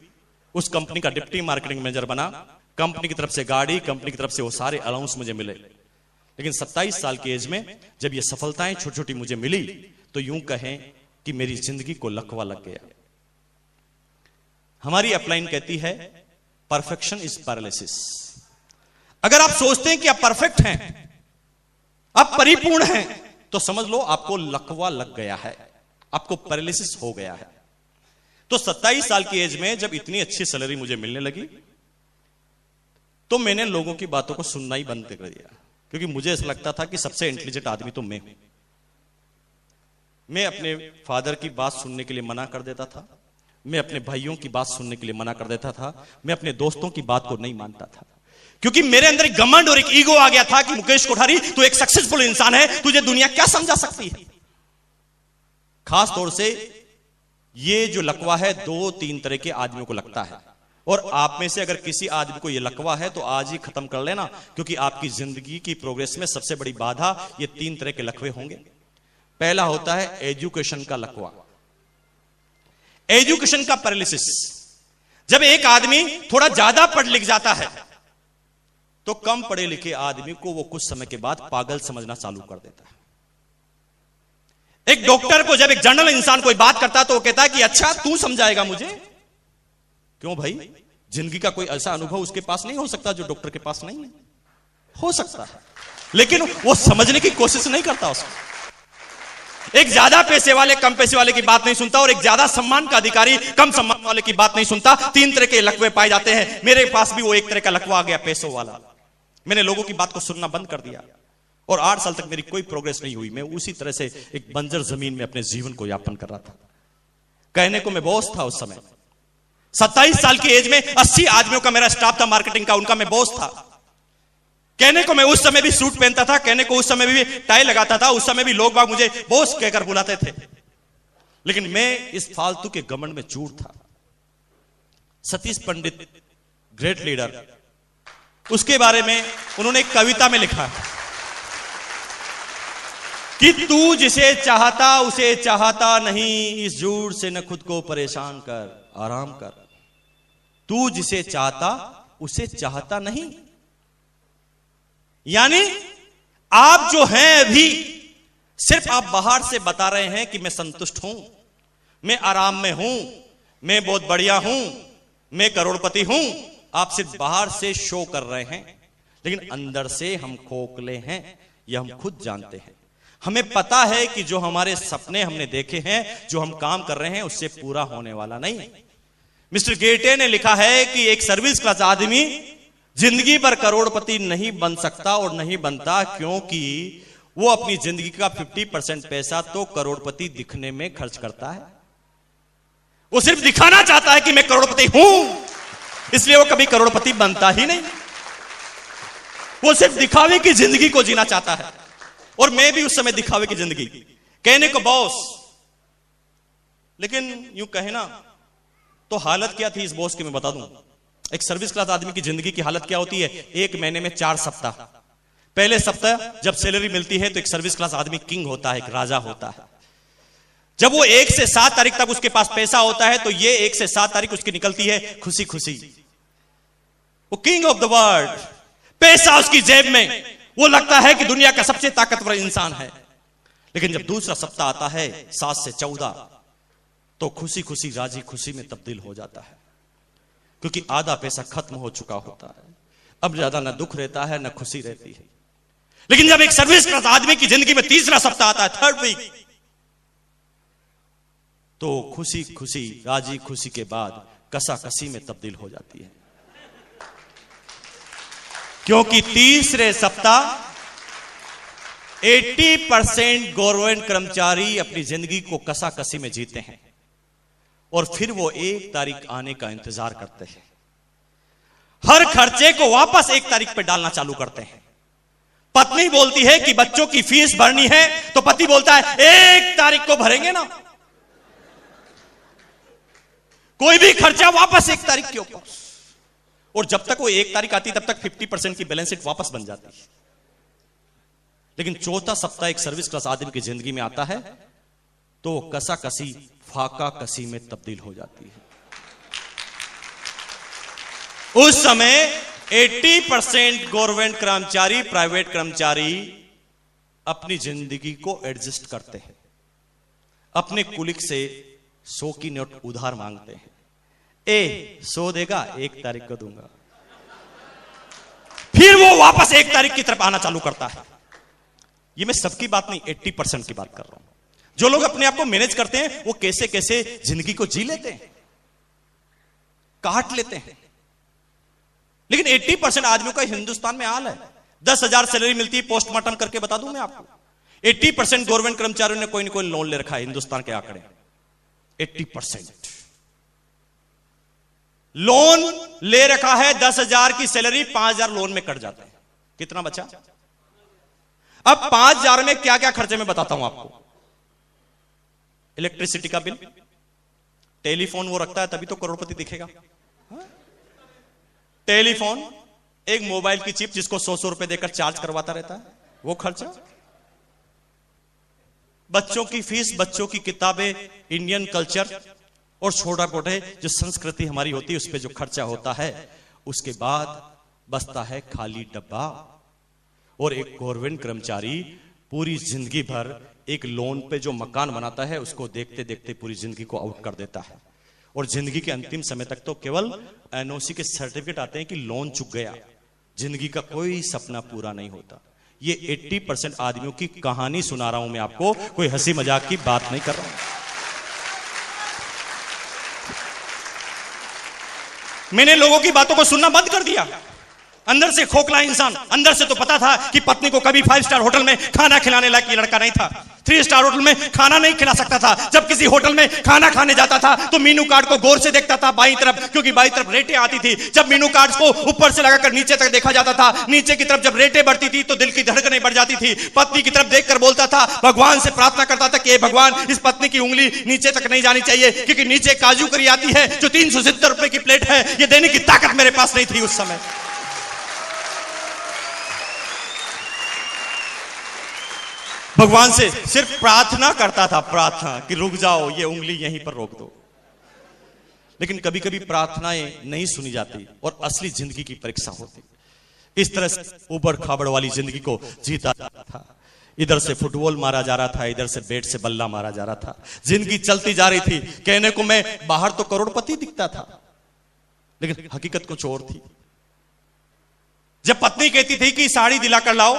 उस कंपनी का डिप्टी मार्केटिंग मैनेजर बना। कंपनी की तरफ से गाड़ी, कंपनी की तरफ से वो सारे अलाउंस मुझे मिले। लेकिन 27 साल की एज में जब ये सफलताएं छोटी छोटी मुझे मिली, तो यूं कहें कि मेरी जिंदगी को लकवा लग गया। हमारी अपलाइन कहती है परफेक्शन इज पैरालिसिस। अगर आप सोचते हैं कि आप परफेक्ट हैं, आप परिपूर्ण हैं, तो समझ लो आपको लकवा लग गया है, आपको पैरालिसिस हो गया है। तो 27 साल की एज में जब इतनी अच्छी सैलरी मुझे मिलने लगी, तो मैंने लोगों की बातों को सुनना ही बंद कर दिया। क्योंकि मुझे ऐसा लगता था कि सबसे इंटेलिजेंट आदमी तो मैं हूं। मैं अपने फादर की बात सुनने के लिए मना कर देता था, मैं अपने भाइयों की बात सुनने के लिए मना कर देता था, मैं अपने दोस्तों की बात को नहीं मानता था। क्योंकि मेरे अंदर एक घमंड और एक ईगो आ गया था कि मुकेश कोठारी, तू एक सक्सेसफुल इंसान है, तुझे दुनिया क्या समझा सकती है। खास तौर से ये जो लकवा है 2-3 तरह के आदमियों को लगता है, और आप में से अगर किसी आदमी को यह लकवा है तो आज ही खत्म कर लेना। क्योंकि आपकी जिंदगी की प्रोग्रेस में सबसे बड़ी बाधा ये 3 तरह के लकवे होंगे। पहला होता है एजुकेशन का लकवा, एजुकेशन का पैरालिसिस। जब एक आदमी थोड़ा ज्यादा पढ़ लिख जाता है तो कम पढ़े लिखे आदमी को वो कुछ समय के बाद पागल समझना चालू कर देता है। एक डॉक्टर को जब एक जनरल इंसान कोई बात करता है तो वो कहता है कि अच्छा तू समझाएगा मुझे। क्यों भाई, जिंदगी का कोई ऐसा अनुभव उसके पास नहीं हो सकता जो डॉक्टर के पास नहीं है? हो सकता है, लेकिन वो समझने की कोशिश नहीं करता उसको। एक ज्यादा पैसे वाले कम पैसे वाले की बात नहीं सुनता, और एक ज्यादा सम्मान का अधिकारी कम सम्मान वाले की बात नहीं सुनता। 3 तरह के लकवे पाए जाते हैं। मेरे पास भी वो एक तरह का लकवा आ गया, पैसों वाला। मैंने लोगों की बात को सुनना बंद कर दिया, और 8 साल तक मेरी कोई प्रोग्रेस नहीं हुई। मैं उसी तरह से एक बंजर जमीन में अपने जीवन को यापन कर रहा था। कहने को मैं बॉस था उस समय। 27 साल की एज में 80 आदमियों का मेरा स्टाफ था मार्केटिंग का, उनका मैं बॉस था। कहने को मैं उस समय भी सूट पहनता था, कहने को उस समय भी टाई लगाता था, उस समय भी लोग बाग मुझे बॉस कहकर बुलाते थे। लेकिन मैं इस फालतू के घमंड में चूर था। सतीश पंडित, ग्रेट लीडर, उसके बारे में उन्होंने एक कविता में लिखा कि तू जिसे चाहता उसे चाहता नहीं, इस झूठ से न खुद को परेशान कर। आराम कर। तू जिसे चाहता उसे चाहता नहीं। यानी आप जो हैं अभी सिर्फ आप बाहर से बता रहे हैं कि मैं संतुष्ट हूं, मैं आराम में हूं, मैं बहुत बढ़िया हूं, मैं करोड़पति हूं। आप सिर्फ बाहर से शो कर रहे हैं, लेकिन अंदर से हम खोखले हैं, यह हम खुद जानते हैं। हमें पता है कि जो हमारे सपने हमने देखे हैं, जो हम काम कर रहे हैं, उससे पूरा होने वाला नहीं। मिस्टर गेटे ने लिखा है कि एक सर्विस क्लास आदमी जिंदगी भर करोड़पति नहीं बन सकता और नहीं बनता, क्योंकि वो अपनी जिंदगी का 50% पैसा तो करोड़पति दिखने में खर्च करता है। वो सिर्फ दिखाना चाहता है कि मैं करोड़पति हूं, इसलिए वो कभी करोड़पति बनता ही नहीं। वो सिर्फ दिखावे की जिंदगी को जीना चाहता है। और मैं भी उस समय दिखावे की जिंदगी, कहने को बॉस, लेकिन यूं कहे ना तो हालत क्या थी इस बॉस की मैं बता दूं। एक सर्विस क्लास आदमी की जिंदगी की हालत क्या होती है? एक महीने में 4 सप्ताह। पहले सप्ताह जब सैलरी मिलती है तो एक सर्विस क्लास आदमी किंग होता है, एक राजा होता है। जब वो 1 से 7 तारीख तक उसके पास पैसा होता है तो ये 1 से 7 तारीख उसकी निकलती है खुशी खुशी। वो किंग ऑफ द वर्ल्ड, पैसा उसकी जेब में, वो लगता है कि दुनिया का सबसे ताकतवर इंसान है। लेकिन जब दूसरा सप्ताह आता है 7 से 14, तो खुशी खुशी राजी खुशी में तब्दील हो जाता है, क्योंकि आधा पैसा खत्म हो चुका होता है। अब ज्यादा न दुख रहता है न खुशी रहती है। लेकिन जब एक सर्विस क्लास आदमी की जिंदगी में तीसरा सप्ताह आता है, 3rd वीक, तो खुशी खुशी राजी खुशी के बाद कसाकसी में तब्दील हो जाती है, क्योंकि तीसरे सप्ताह 80% गवर्नमेंट कर्मचारी अपनी जिंदगी को कसाकसी में जीते हैं और फिर वो 1 तारीख आने का इंतजार करते हैं। हर खर्चे को वापस 1 तारीख पे डालना चालू करते हैं। पत्नी बोलती है कि बच्चों की फीस भरनी है, तो पति बोलता है 1 तारीख को भरेंगे ना। कोई भी खर्चा वापस 1 तारीख के ऊपर। और जब तक वो 1 तारीख आती तब तक 50% की बैलेंस शीट वापस बन जाती है। लेकिन चौथा सप्ताह एक सर्विस क्लास आदमी की जिंदगी में आता है तो कसाकसी फाका कसी में तब्दील हो जाती है। उस समय 80% गवर्नमेंट कर्मचारी, प्राइवेट कर्मचारी अपनी जिंदगी को एडजस्ट करते हैं, अपने कुलिक से 100 की नोट उधार मांगते हैं। 100 देगा, 1 तारीख को दूंगा। फिर वो वापस 1 तारीख की तरफ आना चालू करता है। ये मैं सबकी बात नहीं, 80% की बात कर रहा हूं। जो लोग अपने आप को मैनेज करते हैं वो कैसे कैसे जिंदगी को जी लेते हैं, काट लेते हैं। लेकिन 80% आदमियों का हिंदुस्तान में हाल है। 10,000 सैलरी मिलती है, पोस्टमार्टम करके बता दूं मैं आपको, 80% गवर्नमेंट कर्मचारियों ने कोई ना कोई लोन ले रखा है। हिंदुस्तान के आंकड़े 80% लोन ले रखा है। 10,000 की सैलरी 5,000 लोन में कट जाते हैं। कितना बचा? अब 5,000 में क्या क्या खर्चे मैं बताता हूं आपको। इलेक्ट्रिसिटी का बिल, टेलीफोन वो रखता है तभी तो करोड़पति दिखेगा। टेलीफोन, एक मोबाइल की चिप जिसको 100 रुपए देकर चार्ज करवाता रहता है, वो खर्चा। बच्चों की फीस, बच्चों की किताबें, इंडियन कल्चर और छोटा मोटे जो संस्कृति हमारी होती है उस पर जो खर्चा होता है। उसके बाद बचता है खाली डब्बा। और एक गवर्नमेंट कर्मचारी पूरी जिंदगी भर एक लोन पे जो मकान बनाता है उसको देखते देखते पूरी जिंदगी को आउट कर देता है। और जिंदगी के अंतिम समय तक तो केवल एनओसी के सर्टिफिकेट आते हैं कि लोन चुक गया, जिंदगी का कोई सपना पूरा नहीं होता। ये 80% आदमियों की कहानी सुना रहा हूं मैं आपको, कोई हंसी मजाक की बात नहीं कर रहा हूं। मैंने लोगों की बातों को सुनना बंद कर दिया। अंदर से खोखला इंसान, अंदर से तो पता था कि पत्नी को कभी 5 स्टार होटल में खाना खिलाने लायक ये लड़का नहीं था। 3 स्टार होटल में खाना नहीं खिला सकता था। जब किसी होटल में खाना खाने जाता था तो मेनू कार्ड को गौर से देखता था बाईं तरफ, क्योंकि बाईं तरफ रेटें आती थी। जब मेनू कार्ड को ऊपर से लगाकर नीचे तक देखा जाता था, नीचे की तरफ जब रेटें बढ़ती थी तो दिल की धड़कनें बढ़ जाती थी। पत्नी की तरफ देखकर बोलता था, भगवान से प्रार्थना करता था कि भगवान इस पत्नी की उंगली नीचे तक नहीं जानी चाहिए, क्योंकि नीचे काजू करी आती है जो 370 रुपए की प्लेट है। ये देने की ताकत मेरे पास नहीं थी उस समय। भगवान से सिर्फ प्रार्थना करता था, प्रार्थना कि रुक जाओ, ये उंगली यहीं पर रोक दो। लेकिन कभी कभी प्रार्थनाएं नहीं सुनी जाती और असली जिंदगी की परीक्षा होती। इस तरह से उबड़ खाबड़ वाली जिंदगी को जीता जाता था। इधर से फुटबॉल मारा जा रहा था, इधर से बैट से बल्ला मारा जा रहा था। जिंदगी चलती जा रही थी। कहने को मैं बाहर तो करोड़पति दिखता था, लेकिन हकीकत कुछ और थी। जब पत्नी कहती थी कि साड़ी दिलाकर लाओ,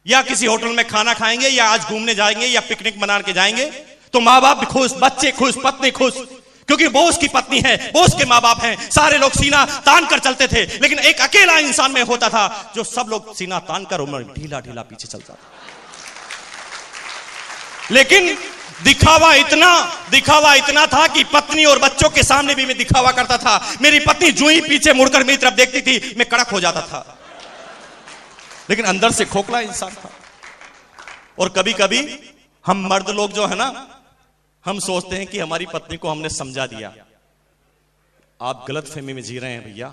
या किसी होटल में खाना खाएंगे, या आज घूमने जाएंगे, या पिकनिक मना के जाएंगे, तो माँ बाप भी खुश, बच्चे खुश, पत्नी खुश, क्योंकि बोस की पत्नी है, बोस के माँ बाप हैं। सारे लोग सीना तान कर चलते थे, लेकिन एक अकेला इंसान में होता था जो सब लोग सीना तान कर उम्र ढीला ढीला पीछे चलता था। लेकिन दिखावा इतना था कि पत्नी और बच्चों के सामने भी मैं दिखावा करता था। मेरी पत्नी जो ही पीछे मुड़कर मेरी तरफ देखती थी, मैं कड़क हो जाता था, लेकिन अंदर से खोखला इंसान था। और कभी कभी हम मर्द लोग जो है ना, हम सोचते हैं कि हमारी पत्नी को हमने समझा दिया। आप गलत फहमी में जी रहे हैं भैया।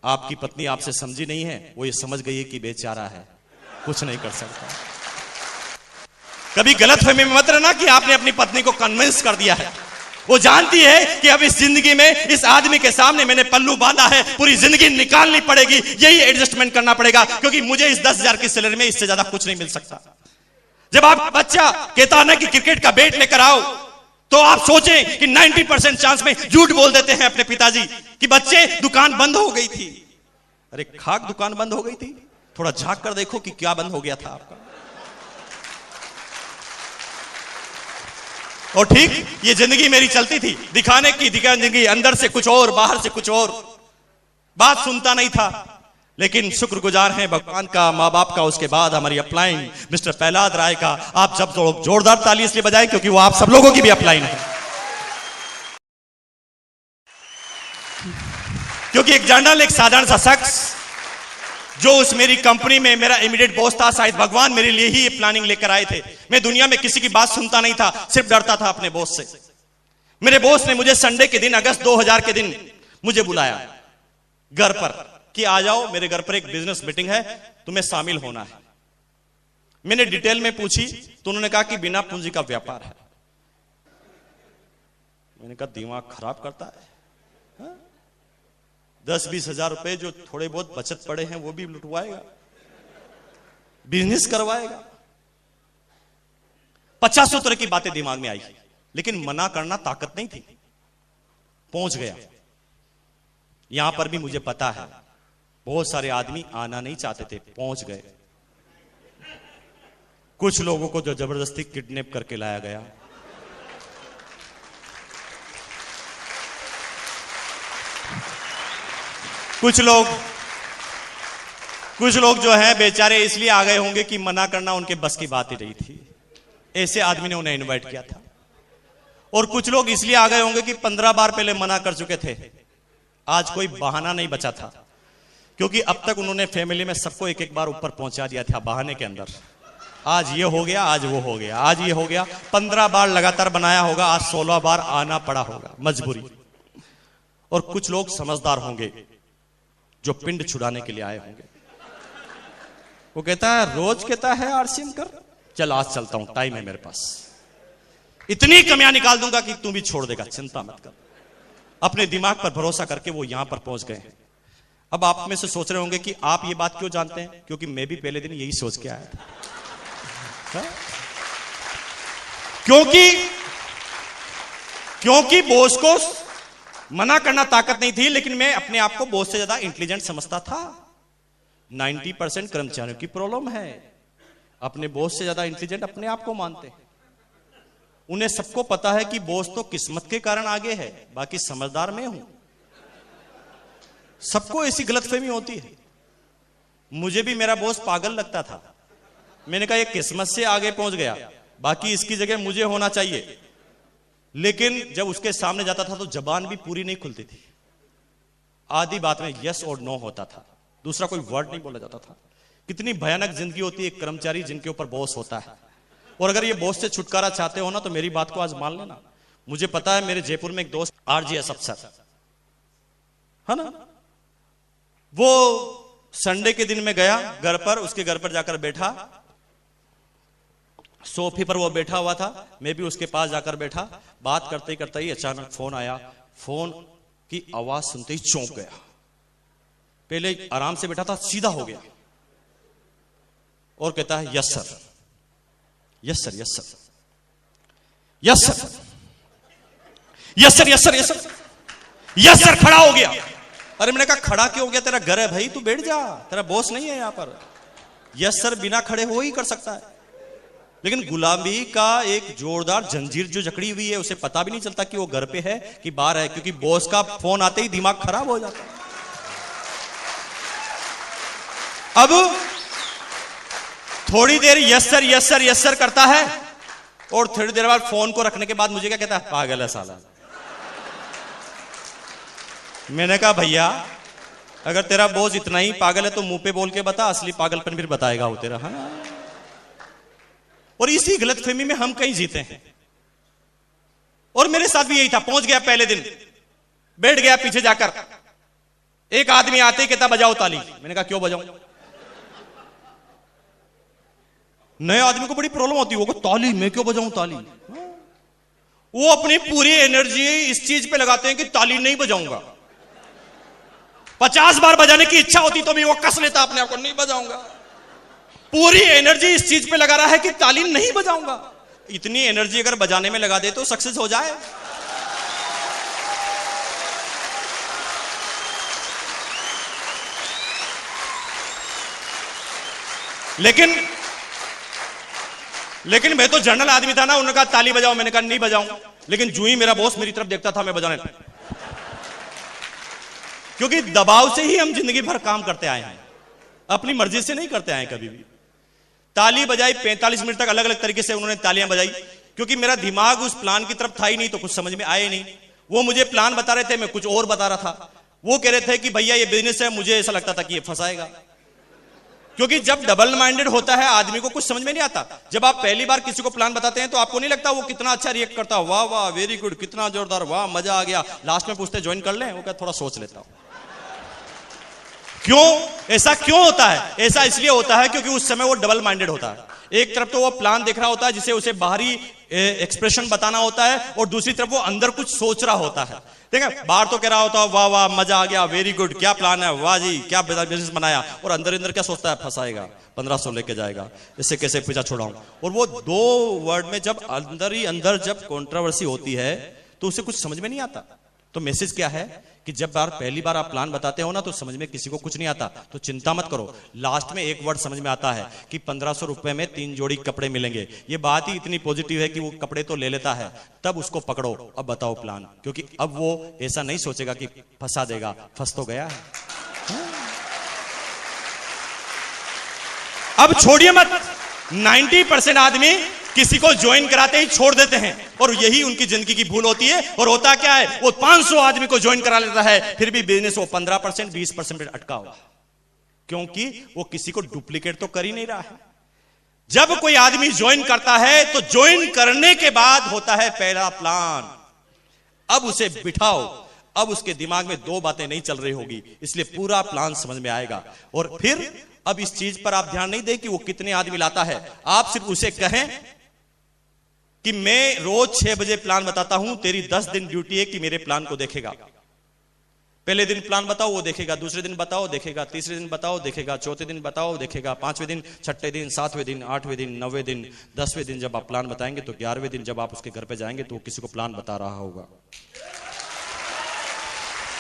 आपकी पत्नी आपसे समझी नहीं है, वो ये समझ गई है कि बेचारा है, कुछ नहीं कर सकता। कभी गलत फहमी में मत रहना कि आपने अपनी पत्नी को कन्विंस कर दिया है। वो जानती है कि अब इस जिंदगी में इस आदमी के सामने मैंने पल्लू बांधा है, पूरी जिंदगी निकालनी पड़ेगी, यही एडजस्टमेंट करना पड़ेगा, क्योंकि मुझे इस 10,000 की सैलरी में इससे ज्यादा कुछ नहीं मिल सकता। जब आप बच्चा कहता है ना कि क्रिकेट का बैट लेकर आओ, तो आप सोचें कि 90% चांस में झूठ बोल देते हैं अपने पिताजी कि बच्चे दुकान बंद हो गई थी। अरे खाक दुकान बंद हो गई थी, थोड़ा झांक कर देखो कि क्या बंद हो गया था आपका। और ठीक ये जिंदगी मेरी चलती थी, दिखाने की जिंदगी, अंदर से कुछ और, बाहर से कुछ और। बात सुनता नहीं था, लेकिन शुक्रगुजार हैं भगवान का, माँ बाप का, उसके बाद हमारी अपलाइन मिस्टर प्रहलाद राय का। आप सब लोग जोरदार ताली इसलिए बजाएं क्योंकि वो आप सब लोगों की भी अपलाइन है। क्योंकि एक जनरल, एक साधारण सा शख्स जो उस मेरी कंपनी में मेरा इमीडिएट बॉस था, शायद भगवान मेरे लिए ही ये प्लानिंग लेकर आए थे। मैं दुनिया में किसी की बात सुनता नहीं था, सिर्फ डरता था अपने बॉस से। मेरे बॉस ने मुझे संडे के दिन, अगस्त 2000 के दिन मुझे बुलाया घर पर कि आ जाओ, मेरे घर पर एक बिजनेस मीटिंग है, तुम्हें शामिल होना है। मैंने डिटेल में पूछी तो उन्होंने कहा कि बिना पूंजी का व्यापार है। मैंने कहा दिमाग खराब करता है, 10-20 हजार रुपए जो थोड़े बहुत बचत पड़े हैं वो भी लुटवाएगा, बिजनेस करवाएगा। 50 तरह की बातें दिमाग में आई, लेकिन मना करना ताकत नहीं थी। पहुंच गया। यहां पर भी मुझे पता है बहुत सारे आदमी आना नहीं चाहते थे, पहुंच गए। कुछ लोगों को जो जबरदस्ती किडनैप करके लाया गया, कुछ लोग जो हैं बेचारे इसलिए आ गए होंगे कि मना करना उनके बस की बात ही नहीं थी, ऐसे आदमी ने उन्हें इनवाइट किया था। और कुछ लोग इसलिए आ गए होंगे कि 15 बार पहले मना कर चुके थे, आज कोई बहाना नहीं बचा था, क्योंकि अब तक उन्होंने फैमिली में सबको एक एक बार ऊपर पहुंचा दिया था बहाने के अंदर। आज ये हो गया, आज वो हो गया, आज ये हो गया। 15 बार लगातार बनाया होगा, आज 16 बार आना पड़ा होगा, मजबूरी। और कुछ लोग समझदार होंगे जो पिंड छुड़ाने के लिए आए होंगे। वो कहता है, रोज कहता है आरसीएम कर, चल आज चलता हूं, टाइम है मेरे पास, इतनी कमियां निकाल दूंगा कि तू भी छोड़ देगा, चिंता मत कर। अपने दिमाग पर भरोसा करके वो यहां पर पहुंच गए हैं। अब आप में से सोच रहे होंगे कि आप ये बात क्यों जानते हैं, क्योंकि मैं भी पहले दिन यही सोच के आया था। क्योंकि बॉस को मना करना ताकत नहीं थी, लेकिन मैं अपने आप को बॉस से ज्यादा इंटेलिजेंट समझता था। 90% कर्मचारियों की प्रॉब्लम है, अपने बॉस से ज्यादा इंटेलिजेंट अपने आप को मानते हैं। उन्हें सबको पता है कि बॉस तो किस्मत के कारण आगे है, बाकी समझदार मैं हूं। सबको ऐसी गलतफहमी होती है। मुझे भी मेरा बॉस पागल लगता था। मैंने कहा ये किस्मत से आगे पहुंच गया, बाकी इसकी जगह मुझे होना चाहिए। लेकिन जब उसके सामने जाता था तो जबान भी पूरी नहीं खुलती थी। आधी बात में यस और नो होता था, दूसरा कोई वर्ड नहीं बोला जाता था। कितनी भयानक जिंदगी होती है एक कर्मचारी जिनके ऊपर बॉस होता है। और अगर ये बॉस से छुटकारा चाहते हो ना, तो मेरी बात को आज मान लेना। मुझे पता है, मेरे जयपुर में एक दोस्त आरजीएस अफसर है ना, वो संडे के दिन में गया घर पर, उसके घर पर जाकर बैठा, सोफे पर वो बैठा हुआ था, मैं भी उसके पास जाकर बैठा। बात करते करते ही अचानक फोन आया। फोन की आवाज सुनते ही चौंक गया। पहले आराम से बैठा था, सीधा हो गया और कहता है yes sir, yes sir, yes sir, yes sir, yes sir, yes sir, yes sir, yes sir. खड़ा हो गया। अरे मैंने कहा खड़ा क्यों हो गया? तेरा घर है भाई, तू बैठ जा, तेरा बॉस नहीं है यहां पर। यस सर बिना खड़े हो ही कर सकता है, लेकिन गुलामी का एक जोरदार जंजीर जो जकड़ी हुई है, उसे पता भी नहीं चलता कि वो घर पे है कि बाहर है, क्योंकि बॉस का फोन आते ही दिमाग खराब हो जाता है। अब थोड़ी देर yes sir, yes sir, yes sir करता है और थोड़ी देर बाद फोन को रखने के बाद मुझे क्या कहता है? पागल है साला। मैंने कहा भैया अगर तेरा बॉस इतना ही पागल है तो मुंह पे बोल के बता, असली पागलपन फिर बताएगा वो तेरा, है ना? और इसी गलतफहमी में हम कहीं जीते हैं। और मेरे साथ भी यही था। पहुंच गया पहले दिन, बैठ गया पीछे जाकर। एक आदमी आते ही कहता बजाओ ताली। मैंने कहा क्यों बजाऊं? नए आदमी को बड़ी प्रॉब्लम होती है, वो ताली मैं क्यों बजाऊं ताली? वो अपनी पूरी एनर्जी इस चीज पे लगाते हैं कि ताली नहीं बजाऊंगा। 50 बार बजाने की इच्छा होती तो भी वो कस लेता अपने आप को, नहीं बजाऊंगा। पूरी एनर्जी इस चीज पे लगा रहा है कि ताली नहीं बजाऊंगा। इतनी एनर्जी अगर बजाने में लगा दे तो सक्सेस हो जाए। लेकिन मैं तो जनरल आदमी था ना। उन्होंने कहा ताली बजाओ, मैंने कहा नहीं बजाऊं। लेकिन जो ही मेरा बॉस मेरी तरफ देखता था मैं बजाने लगा, क्योंकि दबाव से ही हम जिंदगी भर काम करते आए हैं, अपनी मर्जी से नहीं करते आए कभी भी। ताली बजाई 45 मिनट तक, अलग अलग तरीके से उन्होंने तालियां बजाई, क्योंकि मेरा दिमाग उस प्लान की तरफ था ही नहीं, तो कुछ समझ में आए नहीं। वो मुझे प्लान बता रहे थे, मैं कुछ और बता रहा था। वो कह रहे थे कि भैया ये बिजनेस है, मुझे ऐसा लगता था कि ये फंसाएगा। क्योंकि जब डबल माइंडेड होता है आदमी को कुछ समझ में नहीं आता। जब आप पहली बार किसी को प्लान बताते हैं तो आपको नहीं लगता वो कितना अच्छा रिएक्ट करता, वाह वाह वेरी गुड, कितना जोरदार, वाह मजा आ गया। लास्ट में पूछते ज्वाइन कर लें? वो क्या थोड़ा सोच लेता हूं। क्यों ऐसा क्यों होता है? ऐसा इसलिए होता है क्योंकि उस समय वो डबल माइंडेड होता है। एक तरफ तो वो प्लान देख रहा होता है जिसे उसे बाहरी एक्सप्रेशन बताना होता है, और दूसरी तरफ वो अंदर कुछ सोच रहा होता है। ठीक है, बाहर तो कह रहा होता है वाह वाह मजा आ गया, वेरी गुड, क्या प्लान है, वाह जी क्या बिजनेस बनाया, और अंदर अंदर क्या सोचता है? फंसाएगा, 1500 लेके जाएगा, इससे कैसे पीछा छुड़ाऊं। और वो दो वर्ड में जब अंदर ही अंदर जब कंट्रोवर्सी होती है तो उसे कुछ समझ में नहीं आता। तो मैसेज क्या है कि जब पहली बार आप प्लान बताते हो ना तो समझ में किसी को कुछ नहीं आता, तो चिंता मत करो। लास्ट में एक वर्ड समझ में आता है कि 1500 रुपए में 3 जोड़ी कपड़े मिलेंगे। ये बात ही इतनी पॉजिटिव है कि वो कपड़े तो ले लेता है, तब उसको पकड़ो, अब बताओ प्लान। क्योंकि अब वो ऐसा नहीं सोचेगा कि फंसा देगा, फंस तो गया है। अब छोड़िए मत, 90% आदमी किसी को ज्वाइन कराते ही छोड़ देते हैं, और यही उनकी जिंदगी की भूल होती है। और होता क्या है, वो 500 आदमी को ज्वाइन करा लेता है, फिर भी बिजनेस वो 15% 20% अटका हुआ, क्योंकि वो किसी को डुप्लीकेट तो कर ही नहीं रहा है। जब कोई आदमी ज्वाइन करता है तो ज्वाइन करने के बाद होता है पहला प्लान। अब उसे बिठाओ, अब उसके दिमाग में 2 बातें नहीं चल रही होगी, इसलिए पूरा प्लान समझ में आएगा। और फिर अब इस चीज पर आप ध्यान नहीं दें कि वो कितने आदमी लाता है, आप सिर्फ उसे कहें कि मैं रोज 6 बजे प्लान बताता हूं, तेरी 10 दिन ड्यूटी है कि मेरे प्लान को देखेगा। पहले दिन प्लान बताओ वो देखेगा, दूसरे दिन बताओ देखेगा, तीसरे दिन बताओ देखेगा, चौथे दिन बताओ देखेगा, 5वें दिन, 6ठे दिन, 7वें दिन, 8वें दिन, 9वें दिन, 10वें दिन जब आप प्लान बताएंगे तो 11वें दिन जब आप उसके घर पे जाएंगे तो वो किसी को प्लान बता रहा होगा।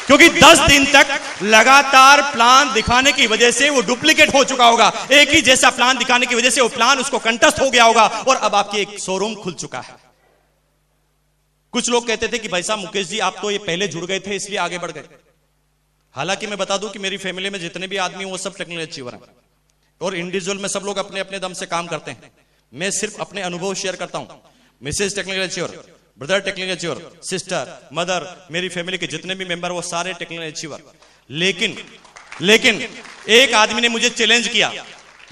क्योंकि 10 दिन तक लगातार प्लान दिखाने की वजह से वो डुप्लीकेट हो चुका होगा। एक ही जैसा प्लान दिखाने की वजह से वो प्लान उसको कंटस्ट हो गया होगा, और अब आपकी एक शोरूम खुल चुका है। कुछ लोग कहते थे कि भाई साहब मुकेश जी आप तो ये पहले जुड़ गए थे इसलिए आगे बढ़ गए। हालांकि मैं बता दूं कि मेरी फैमिली में जितने भी आदमी वो सब टेक्नोलॉजी अचीवर हैं, और इंडिविजुअल में सब लोग अपने अपने दम से काम करते हैं। मैं सिर्फ अपने अनुभव शेयर करता हूं। Mrs technology achiever, brother technical achiever, sister, mother, मेरी फैमिली के जितने भी मेंबर वो सारे टेक्निकल अचीवर। लेकिन एक आदमी ने मुझे चैलेंज किया।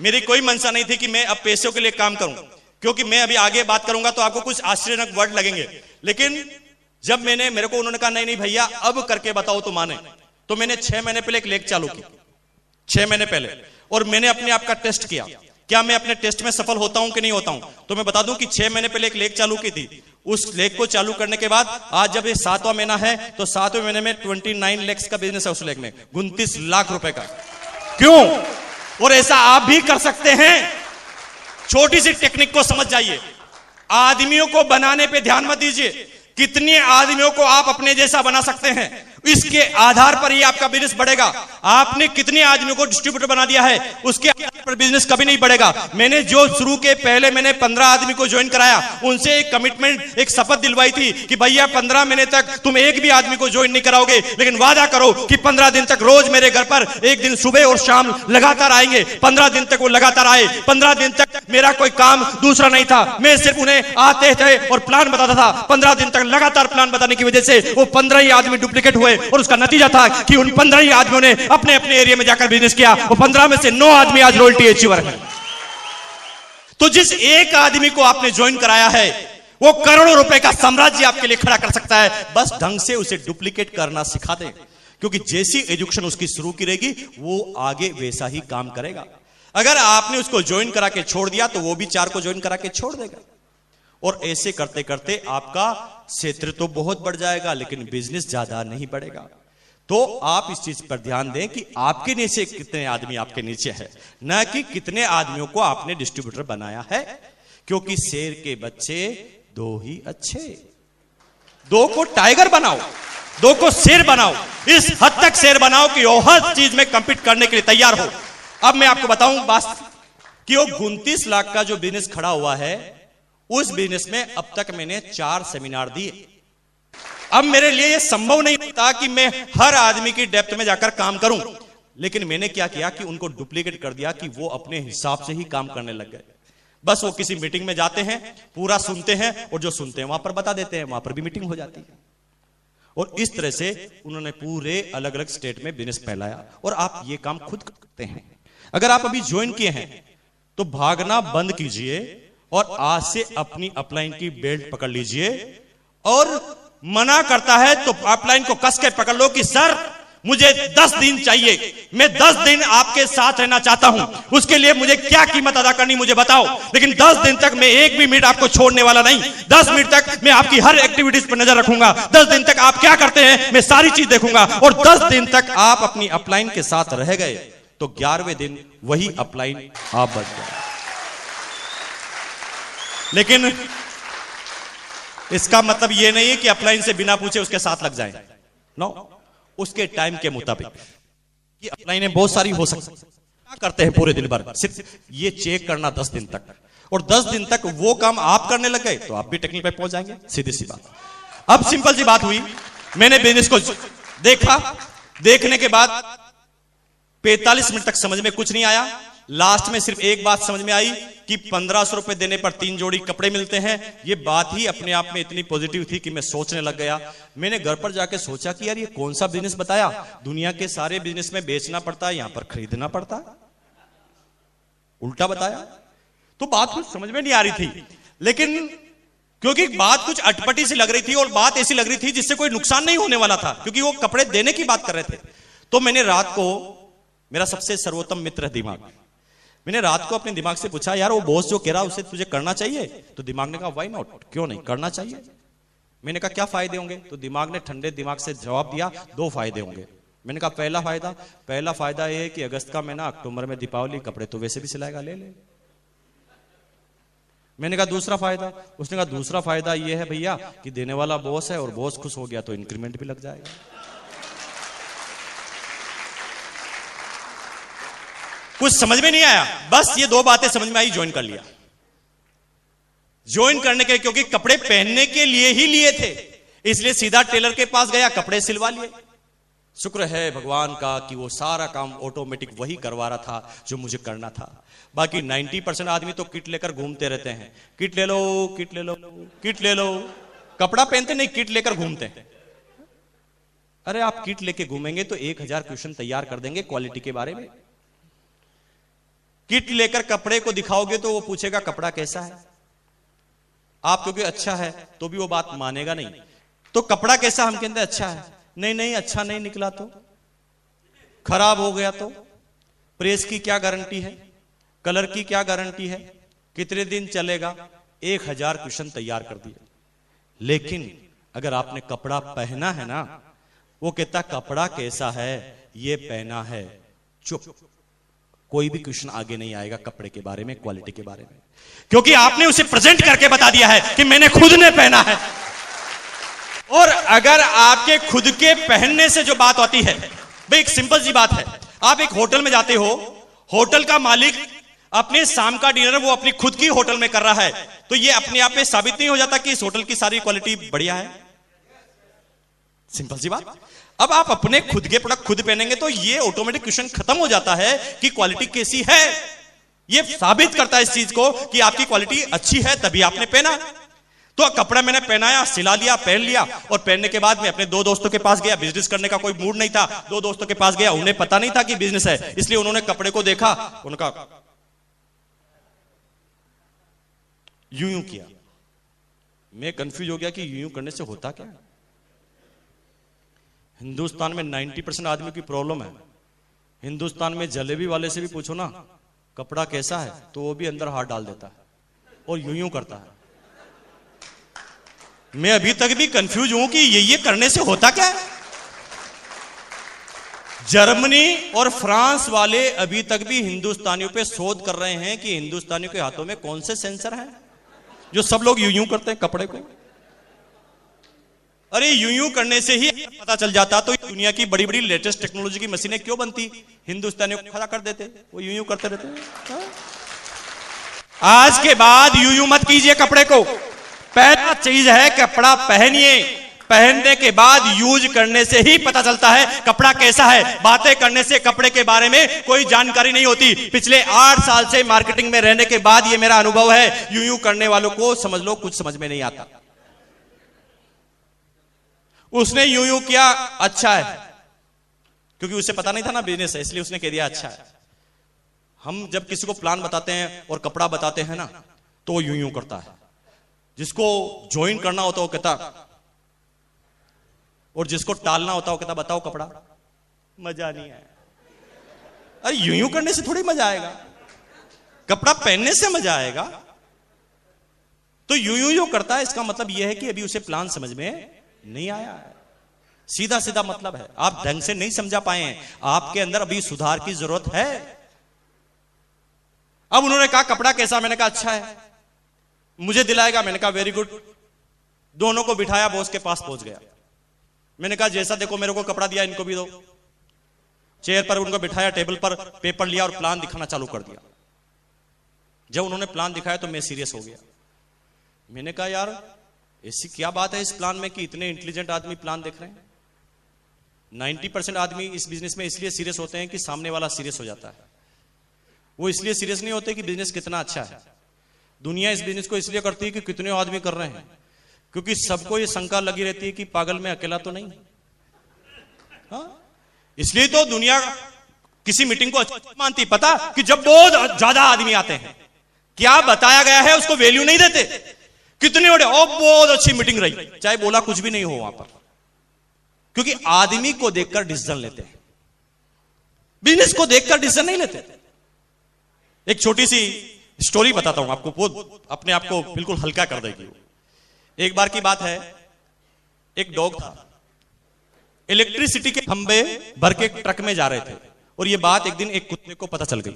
मेरी कोई मंशा नहीं थी कि मैं अब पैसों के लिए काम करूं, क्योंकि मैं अभी आगे बात करूंगा तो आपको कुछ आश्चर्यजनक वर्ड लगेंगे। लेकिन जब मेरे को उन्होंने कहा नहीं भैया अब करके बताओ तो माने, तो मैंने 6 महीने पहले एक लेख चालू की, 6 महीने पहले, और मैंने अपने आप का टेस्ट किया क्या मैं अपने टेस्ट में सफल होता हूं कि नहीं होता हूं? तो मैं बता दूं कि 6 महीने पहले एक लेख चालू की थी। उस लेख को चालू करने के बाद आज जब ये 7वां महीना है तो 7वें महीने में 29 लाख का बिजनेस है उस लेख में, 29 लाख रुपए का। क्यों? और ऐसा आप भी कर सकते हैं। छोटी सी टेक्निक को समझ जाइए। आदमियों को बनाने पे ध्यान मत दीजिए, कितने आदमियों को आप अपने जैसा बना सकते हैं, इसके आधार पर ही आपका बिजनेस बढ़ेगा। आपने कितने आदमियों को डिस्ट्रीब्यूटर बना दिया है, उसके आधार पर बिजनेस कभी नहीं बढ़ेगा। मैंने जो शुरू के पहले मैंने 15 आदमी को ज्वाइन कराया, उनसे एक कमिटमेंट, एक शपथ दिलवाई थी कि भैया 15 महीने तक तुम एक भी आदमी को ज्वाइन नहीं कराओगे, लेकिन वादा करो कि 15 दिन तक रोज मेरे घर पर एक दिन सुबह और शाम लगातार आएंगे। 15 दिन तक वो लगातार आए। 15 दिन तक मेरा कोई काम दूसरा नहीं था, मैं सिर्फ उन्हें आते थे और प्लान बताता था। 15 दिन तक लगातार प्लान बताने की वजह से वो 15 ही आदमी डुप्लीकेट हुए और उसका नतीजा था कि उन 15 ही आदमियों ने अपने अपने एरिया में जाकर बिजनेस किया। वो 15 में से 9 आदमी आज रॉयल्टी अचीवर हैं। तो जिस एक आदमी को आपने ज्वाइन कराया है, वो करोड़ों रुपए का साम्राज्य आपके लिए खड़ा कर सकता है। बस ढंग से उसे डुप्लीकेट करना सिखा दें, क्योंकि जैसी एजुकेशन उसकी शुरू की रहेगी वो आगे वैसा ही काम करेगा। अगर आपने उसको ज्वाइन करा के छोड़ दिया तो वो भी 4 को ज्वाइन करा के छोड़ देगा। और ऐसे करते करते आपका क्षेत्र तो बहुत बढ़ जाएगा, लेकिन बिजनेस ज्यादा नहीं बढ़ेगा। तो आप इस चीज पर ध्यान दें कि आपके नीचे कितने आदमी आपके नीचे है, न कि कितने आदमियों को आपने डिस्ट्रीब्यूटर बनाया है। क्योंकि शेर के बच्चे 2 ही अच्छे। 2 को टाइगर बनाओ, 2 को शेर बनाओ। इस हद तक शेर बनाओ कि वो हर चीज में कंपीट करने के लिए तैयार हो। अब मैं आपको बताऊं बात कि वो 29 लाख का जो बिजनेस खड़ा हुआ है, उस बिजनेस में अब तक मैंने 4 सेमिनार दिए। अब मेरे लिए यह संभव नहीं था कि मैं हर आदमी की डेप्थ में जाकर काम करूं, लेकिन मैंने क्या किया कि उनको डुप्लीकेट कर दिया कि वो अपने हिसाब से ही काम करने लग गए। बस वो किसी मीटिंग में जाते हैं, पूरा सुनते हैं और जो सुनते हैं वहां पर बता देते हैं, वहां पर भी मीटिंग हो जाती है। और इस तरह से उन्होंने पूरे अलग अलग स्टेट में बिजनेस फैलाया। और आप ये काम खुद करते हैं। अगर आप अभी ज्वाइन किए हैं तो भागना बंद कीजिए और आज से अपनी अपलाइन की बेल्ट पकड़ लीजिए। और मना करता है तो अपलाइन को कस के पकड़ लो कि सर मुझे 10 दिन चाहिए, मैं 10 दिन आपके साथ रहना चाहता हूं, उसके लिए मुझे क्या कीमत अदा करनी मुझे बताओ। लेकिन 10 दिन तक मैं एक भी मिनट आपको छोड़ने वाला नहीं। 10 मिनट तक मैं आपकी हर एक्टिविटीज पर नजर रखूंगा। 10 दिन तक आप क्या करते हैं मैं सारी चीज देखूंगा। और 10 दिन तक आप अपनी अपलाइन के साथ रह गए तो 11वें दिन वही अपलाइन आप बन गए। लेकिन इसका मतलब यह नहीं है कि अपलाइन से बिना पूछे उसके साथ लग जाए। नो, उसके टाइम के मुताबिक कि अपलाइनें बहुत सारी हो सकती हैं। क्या करते हैं पूरे दिन भर? सिर्फ ये चेक करना 10 दिन तक, और 10 दिन तक वो काम आप करने लग गए तो आप भी टेक्निक पे पहुंच जाएंगे। सीधी सी बात। अब सिंपल सी बात हुई, मैंने बिजनेस को देखा, देखने के बाद 45 मिनट तक समझ में कुछ नहीं आया। लास्ट में सिर्फ एक बात समझ में आई कि 1500 रुपए देने पर 3 जोड़ी कपड़े मिलते हैं। ये बात ही अपने आप में इतनी पॉजिटिव थी कि मैं सोचने लग गया। मैंने घर पर जाके सोचा कि यार ये कौन सा बिजनेस बताया, दुनिया के सारे बिजनेस में बेचना पड़ता है, यहां पर खरीदना पड़ता है, उल्टा बताया। तो बात कुछ समझ में नहीं आ रही थी, लेकिन क्योंकि बात कुछ अटपटी सी लग रही थी और बात ऐसी लग रही थी जिससे कोई नुकसान नहीं होने वाला था, क्योंकि वो कपड़े देने की बात कर रहे थे। तो मैंने रात को, मेरा सबसे सर्वोत्तम मित्र है दिमाग, मैंने रात को अपने दिमाग से पूछा यार वो बॉस जो कह रहा उसे तुझे करना चाहिए? तो दिमाग ने कहा व्हाई नॉट, क्यों नहीं करना चाहिए। मैंने कहा क्या फायदे होंगे? तो दिमाग ने ठंडे दिमाग से जवाब दिया 2 फायदे होंगे। मैंने कहा पहला फायदा ये है कि अगस्त का महीना, अक्टूबर में दीपावली, कपड़े तो वैसे भी सिलाएगा, ले ले। मैंने कहा दूसरा फायदा? उसने कहा दूसरा फायदा ये है भैया कि देने वाला बॉस है और बॉस खुश हो गया तो इंक्रीमेंट भी लग जाएगा। कुछ समझ में नहीं आया, बस ये 2 बातें समझ में आई, ज्वाइन कर लिया। ज्वाइन करने के, क्योंकि कपड़े पहनने के लिए ही लिए थे, इसलिए सीधा टेलर के पास गया, कपड़े सिलवा लिए। शुक्र है भगवान का कि वो सारा काम ऑटोमेटिक वही करवा रहा था जो मुझे करना था। बाकी 90% आदमी तो किट लेकर घूमते रहते हैं, किट ले लो, किट ले लो, किट ले लो। कपड़ा पहनते नहीं, किट लेकर घूमते हैं। अरे आप किट लेके घूमेंगे तो 1000 क्वेश्चन तैयार कर देंगे क्वालिटी के बारे में। किट लेकर कपड़े को दिखाओगे तो वो पूछेगा कपड़ा कैसा है। आप क्योंकि अच्छा है तो भी वो बात मानेगा नहीं। तो कपड़ा कैसा, हम कहते हैं अच्छा है, नहीं अच्छा नहीं निकला तो, खराब हो गया तो, प्रेस की क्या गारंटी है, कलर की क्या गारंटी है, कितने दिन चलेगा, 1000 क्वेश्चन तैयार कर दिए। लेकिन अगर आपने कपड़ा पहना है ना, वो कहता कपड़ा कैसा है, ये पहना है, चुप, कोई भी क्वेश्चन आगे नहीं आएगा कपड़े के बारे में, क्वालिटी के बारे में, क्योंकि आपने उसे प्रेजेंट करके बता दिया है कि मैंने खुद ने पहना है। और अगर आपके खुद के पहनने से जो बात आती है, भाई एक सिंपल सी बात है, आप एक होटल में जाते हो, होटल का मालिक अपने शाम का डिनर वो अपनी खुद की होटल में कर रहा है, तो ये अपने आप में साबित नहीं हो जाता कि इस होटल की सारी क्वालिटी बढ़िया है? सिंपल सी बात। अब आप अपने खुद के प्रोडक्ट खुद पहनेंगे तो ये ऑटोमेटिक क्वेश्चन खत्म हो जाता है कि क्वालिटी कैसी है। ये साबित करता है इस चीज को कि आपकी क्वालिटी अच्छी है, तभी आपने पहना। तो कपड़ा मैंने पहनाया, सिला लिया, पहन लिया, और पहनने के बाद मैं अपने 2 दोस्तों के पास गया। बिजनेस करने का कोई मूड नहीं था, 2 दोस्तों के पास गया, उन्हें पता नहीं था कि बिजनेस है, इसलिए उन्होंने कपड़े को देखा, उनका यूं यूं किया। मैं कंफ्यूज हो गया कि यूं यूं करने से होता क्या। हिंदुस्तान में 90% आदमी की प्रॉब्लम है। हिंदुस्तान में जलेबी वाले से भी पूछो ना कपड़ा कैसा है, तो वो भी अंदर हाथ डाल देता है और यूं यूं करता है। मैं अभी तक भी कंफ्यूज हूं कि ये करने से होता क्या है। जर्मनी और फ्रांस वाले अभी तक भी हिंदुस्तानियों पे शोध कर रहे हैं कि हिंदुस्तानियों के हाथों में कौन से सेंसर हैं जो सब लोग यूं यूं करते हैं कपड़े को। अरे यूं यूं करने से ही पता चल जाता तो दुनिया की बड़ी बड़ी लेटेस्ट टेक्नोलॉजी की मशीनें क्यों बनती, हिंदुस्तानियों को खड़ा कर देते, वो यूं यूं करते रहते। आज के बाद यूं यूं मत कीजिए कपड़े को। पहला चीज है कपड़ा पहनिए, पहनने के बाद यूज करने से ही पता चलता है कपड़ा कैसा है। बातें करने से कपड़े के बारे में कोई जानकारी नहीं होती। पिछले 8 साल से मार्केटिंग में रहने के बाद ये मेरा अनुभव है, यूं यूं करने वालों को समझ लो कुछ समझ में नहीं आता। उसने यूं यूं किया, अच्छा है, क्योंकि उसे पता नहीं था ना बिजनेस है, इसलिए उसने कह दिया अच्छा है। हम जब किसी को प्लान बताते हैं और कपड़ा बताते हैं ना, तो वो यूं यूं करता है। जिसको ज्वाइन करना होता है वो कहता, और जिसको टालना होता है वो कहता बताओ कपड़ा, मजा नहीं आया। अरे यूं यूं करने से थोड़ी मजा आएगा, कपड़ा पहनने से मजा आएगा। तो यूं यूं जो करता है इसका मतलब यह है कि अभी उसे प्लान समझ में नहीं आया है। सीधा सीधा मतलब है, आप ढंग से नहीं समझा पाए हैं, आपके अंदर अभी सुधार की जरूरत है। अब उन्होंने कहा कपड़ा कैसा, मैंने कहा अच्छा है, मुझे दिलाएगा, मैंने कहा वेरी गुड। दोनों को बिठाया, बॉस के पास पहुंच गया। मैंने कहा जैसा देखो मेरे को कपड़ा दिया इनको भी दो। चेयर पर उनको बिठाया, टेबल पर पेपर लिया और प्लान दिखाना चालू कर दिया। जब उन्होंने प्लान दिखाया तो मैं सीरियस हो गया। मैंने कहा यार ऐसी क्या बात है इस प्लान में कि इतने इंटेलिजेंट आदमी प्लान देख रहे हैं। 90% आदमी इस बिजनेस में इसलिए सीरियस होते हैं कि सामने वाला सीरियस हो जाता है। वो इसलिए सीरियस नहीं होते कि बिजनेस कितना अच्छा है। दुनिया इस बिजनेस को इसलिए करती है कि कितने आदमी कर रहे हैं, क्योंकि सबको ये शंका लगी रहती है कि पागल में अकेला तो नहीं। हाँ? इसलिए तो दुनिया किसी मीटिंग को अच्छा मानती, पता कि जब बहुत ज्यादा आदमी आते हैं, क्या बताया गया है उसको वैल्यू नहीं देते। कितने बड़े बहुत अच्छी मीटिंग रही, चाहे बोला कुछ भी नहीं हो वहां पर, क्योंकि आदमी को देखकर डिसीजन लेते हैं, बिजनेस को देखकर डिसीजन नहीं लेते। एक छोटी सी स्टोरी बताता हूं आपको, वो अपने आप को बिल्कुल हल्का कर देगी। एक बार की बात है, एक डॉग था, इलेक्ट्रिसिटी के खंभे भर के ट्रक में जा रहे थे, और यह बात एक दिन एक कुत्ते को पता चल गई।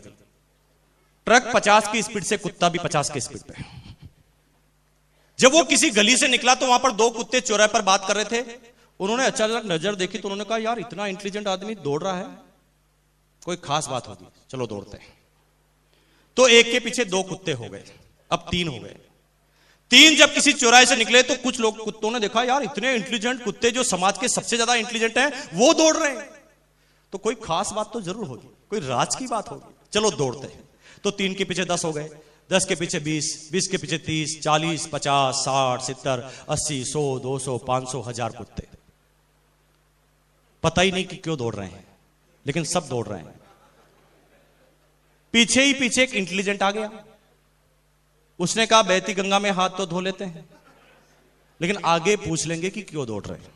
ट्रक 50 की स्पीड से, कुत्ता भी 50 की स्पीड पे। जब वो किसी गली से निकला तो वहां पर 2 कुत्ते चौराहे पर बात कर रहे थे। उन्होंने अचानक नजर देखी तो उन्होंने कहा यार इतना इंटेलिजेंट आदमी दौड़ रहा है, कोई खास बात होगी, चलो दौड़ते हैं। तो एक के पीछे 2 कुत्ते हो गए, अब 3 हो गए। 3 जब किसी चौराहे से निकले तो कुछ लोग कुत्तों ने देखा यार इतने इंटेलिजेंट कुत्ते जो समाज के सबसे ज्यादा इंटेलिजेंट हैं वो दौड़ रहे हैं, तो कोई खास बात तो जरूर होगी, कोई राज की बात होगी, चलो दौड़ते हैं। तो 3 के पीछे 10 हो गए, 10 के पीछे 20, 20 के पीछे 30, 40, 50, 60, 70, 80, 100, 200, 500, 1000 कुत्ते। पता ही नहीं कि क्यों दौड़ रहे हैं, लेकिन सब दौड़ रहे हैं। पीछे ही पीछे एक इंटेलिजेंट आ गया, उसने कहा बहती गंगा में हाथ तो धो लेते हैं, लेकिन आगे पूछ लेंगे कि क्यों दौड़ रहे हैं।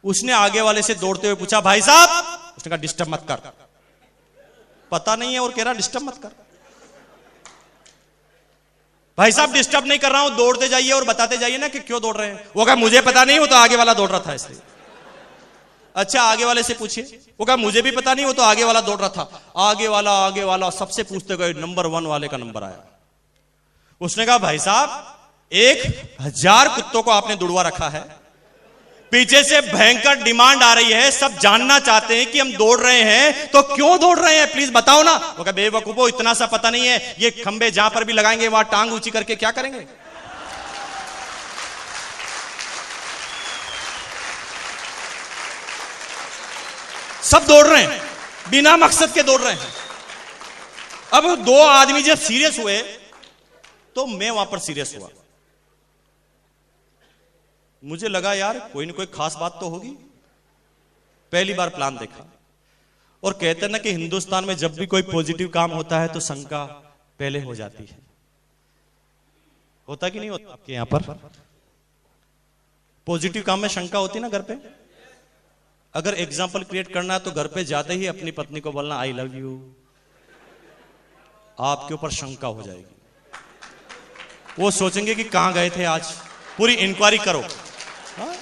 उसने आगे वाले से दौड़ते हुए पूछा भाई साहब, उसने कहा डिस्टर्ब मत कर। पता नहीं है और कह रहा डिस्टर्ब मत कर। भाई साहब डिस्टर्ब नहीं कर रहा हूं, दौड़ते जाइए और बताते जाइए ना कि क्यों दौड़ रहे हैं। वो कहा मुझे पता नहीं, वो तो आगे वाला दौड़ रहा था इसलिए। अच्छा आगे वाले से पूछिए। वो कहा मुझे भी पता नहीं, वो तो आगे वाला दौड़ रहा था। आगे वाला सबसे पूछते गए, नंबर 1 वाले का नंबर आया। उसने कहा भाई साहब 1000 कुत्तों को आपने दुड़वा रखा है, पीछे से भयंकर डिमांड आ रही है, सब जानना चाहते हैं कि हम दौड़ रहे हैं तो क्यों दौड़ रहे हैं, प्लीज बताओ ना। वो कहा बेवकूफो, इतना सा पता नहीं है, ये खंबे जहां पर भी लगाएंगे वहां टांग ऊंची करके क्या करेंगे। सब दौड़ रहे हैं, बिना मकसद के दौड़ रहे हैं। अब 2 आदमी जब सीरियस हुए तो मैं वहां पर सीरियस हुआ। मुझे लगा यार कोई ना कोई खास बात तो होगी। पहली बार प्लान देखा, और कहते हैं ना कि हिंदुस्तान में जब भी कोई पॉजिटिव काम होता है तो शंका पहले हो जाती है। होता कि नहीं होता आपके यहां पर? पॉजिटिव काम में शंका होती ना घर पे। अगर एग्जाम्पल क्रिएट करना है तो घर पे जाते ही अपनी पत्नी को बोलना आई लव यू, आपके ऊपर शंका हो जाएगी। वो सोचेंगे कि कहां गए थे आज, पूरी इंक्वायरी करो। हाँ?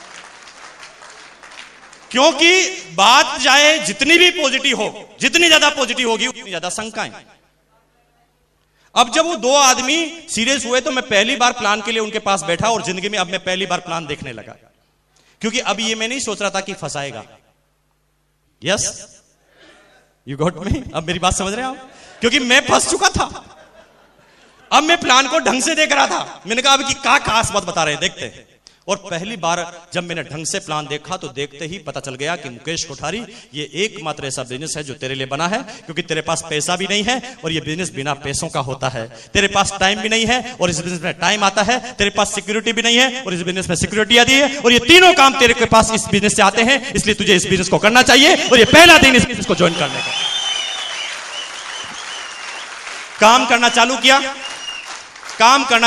क्योंकि बात चाहे जितनी भी पॉजिटिव हो, जितनी ज्यादा पॉजिटिव होगी उतनी ज्यादा शंकाएं। अब जब वो 2 आदमी सीरियस हुए तो मैं पहली बार प्लान के लिए उनके पास बैठा, और जिंदगी में अब मैं पहली बार प्लान देखने लगा। क्योंकि अब ये मैं नहीं सोच रहा था कि फंसाएगा। Yes you got me. अब मेरी बात समझ रहे हैं आप? क्योंकि मैं फंस चुका था। अब मैं प्लान को ढंग से देख रहा था। मैंने कहा अब कि क्या खास बात बता रहे हैं, देखते हैं। और पहली बार जब मैंने ढंग से प्लान देखा तो देखते ही पता चल गया कि मुकेश कोठारी ये एकमात्र ऐसा बिजनेस है जो तेरे लिए बना है। क्योंकि तेरे पास पैसा भी नहीं है और ये बिजनेस बिना पैसों का होता है। तेरे पास टाइम भी नहीं है और इस बिजनेस में टाइम आता है। तेरे पास सिक्योरिटी भी नहीं है और इस बिजनेस में सिक्योरिटी आती है। और ये तीनों काम तेरे के पास इस बिजनेस से आते हैं, इसलिए तुझे इस बिजनेस को करना चाहिए। और ये पहला दिन इस बिजनेस को ज्वाइन करने का। काम करना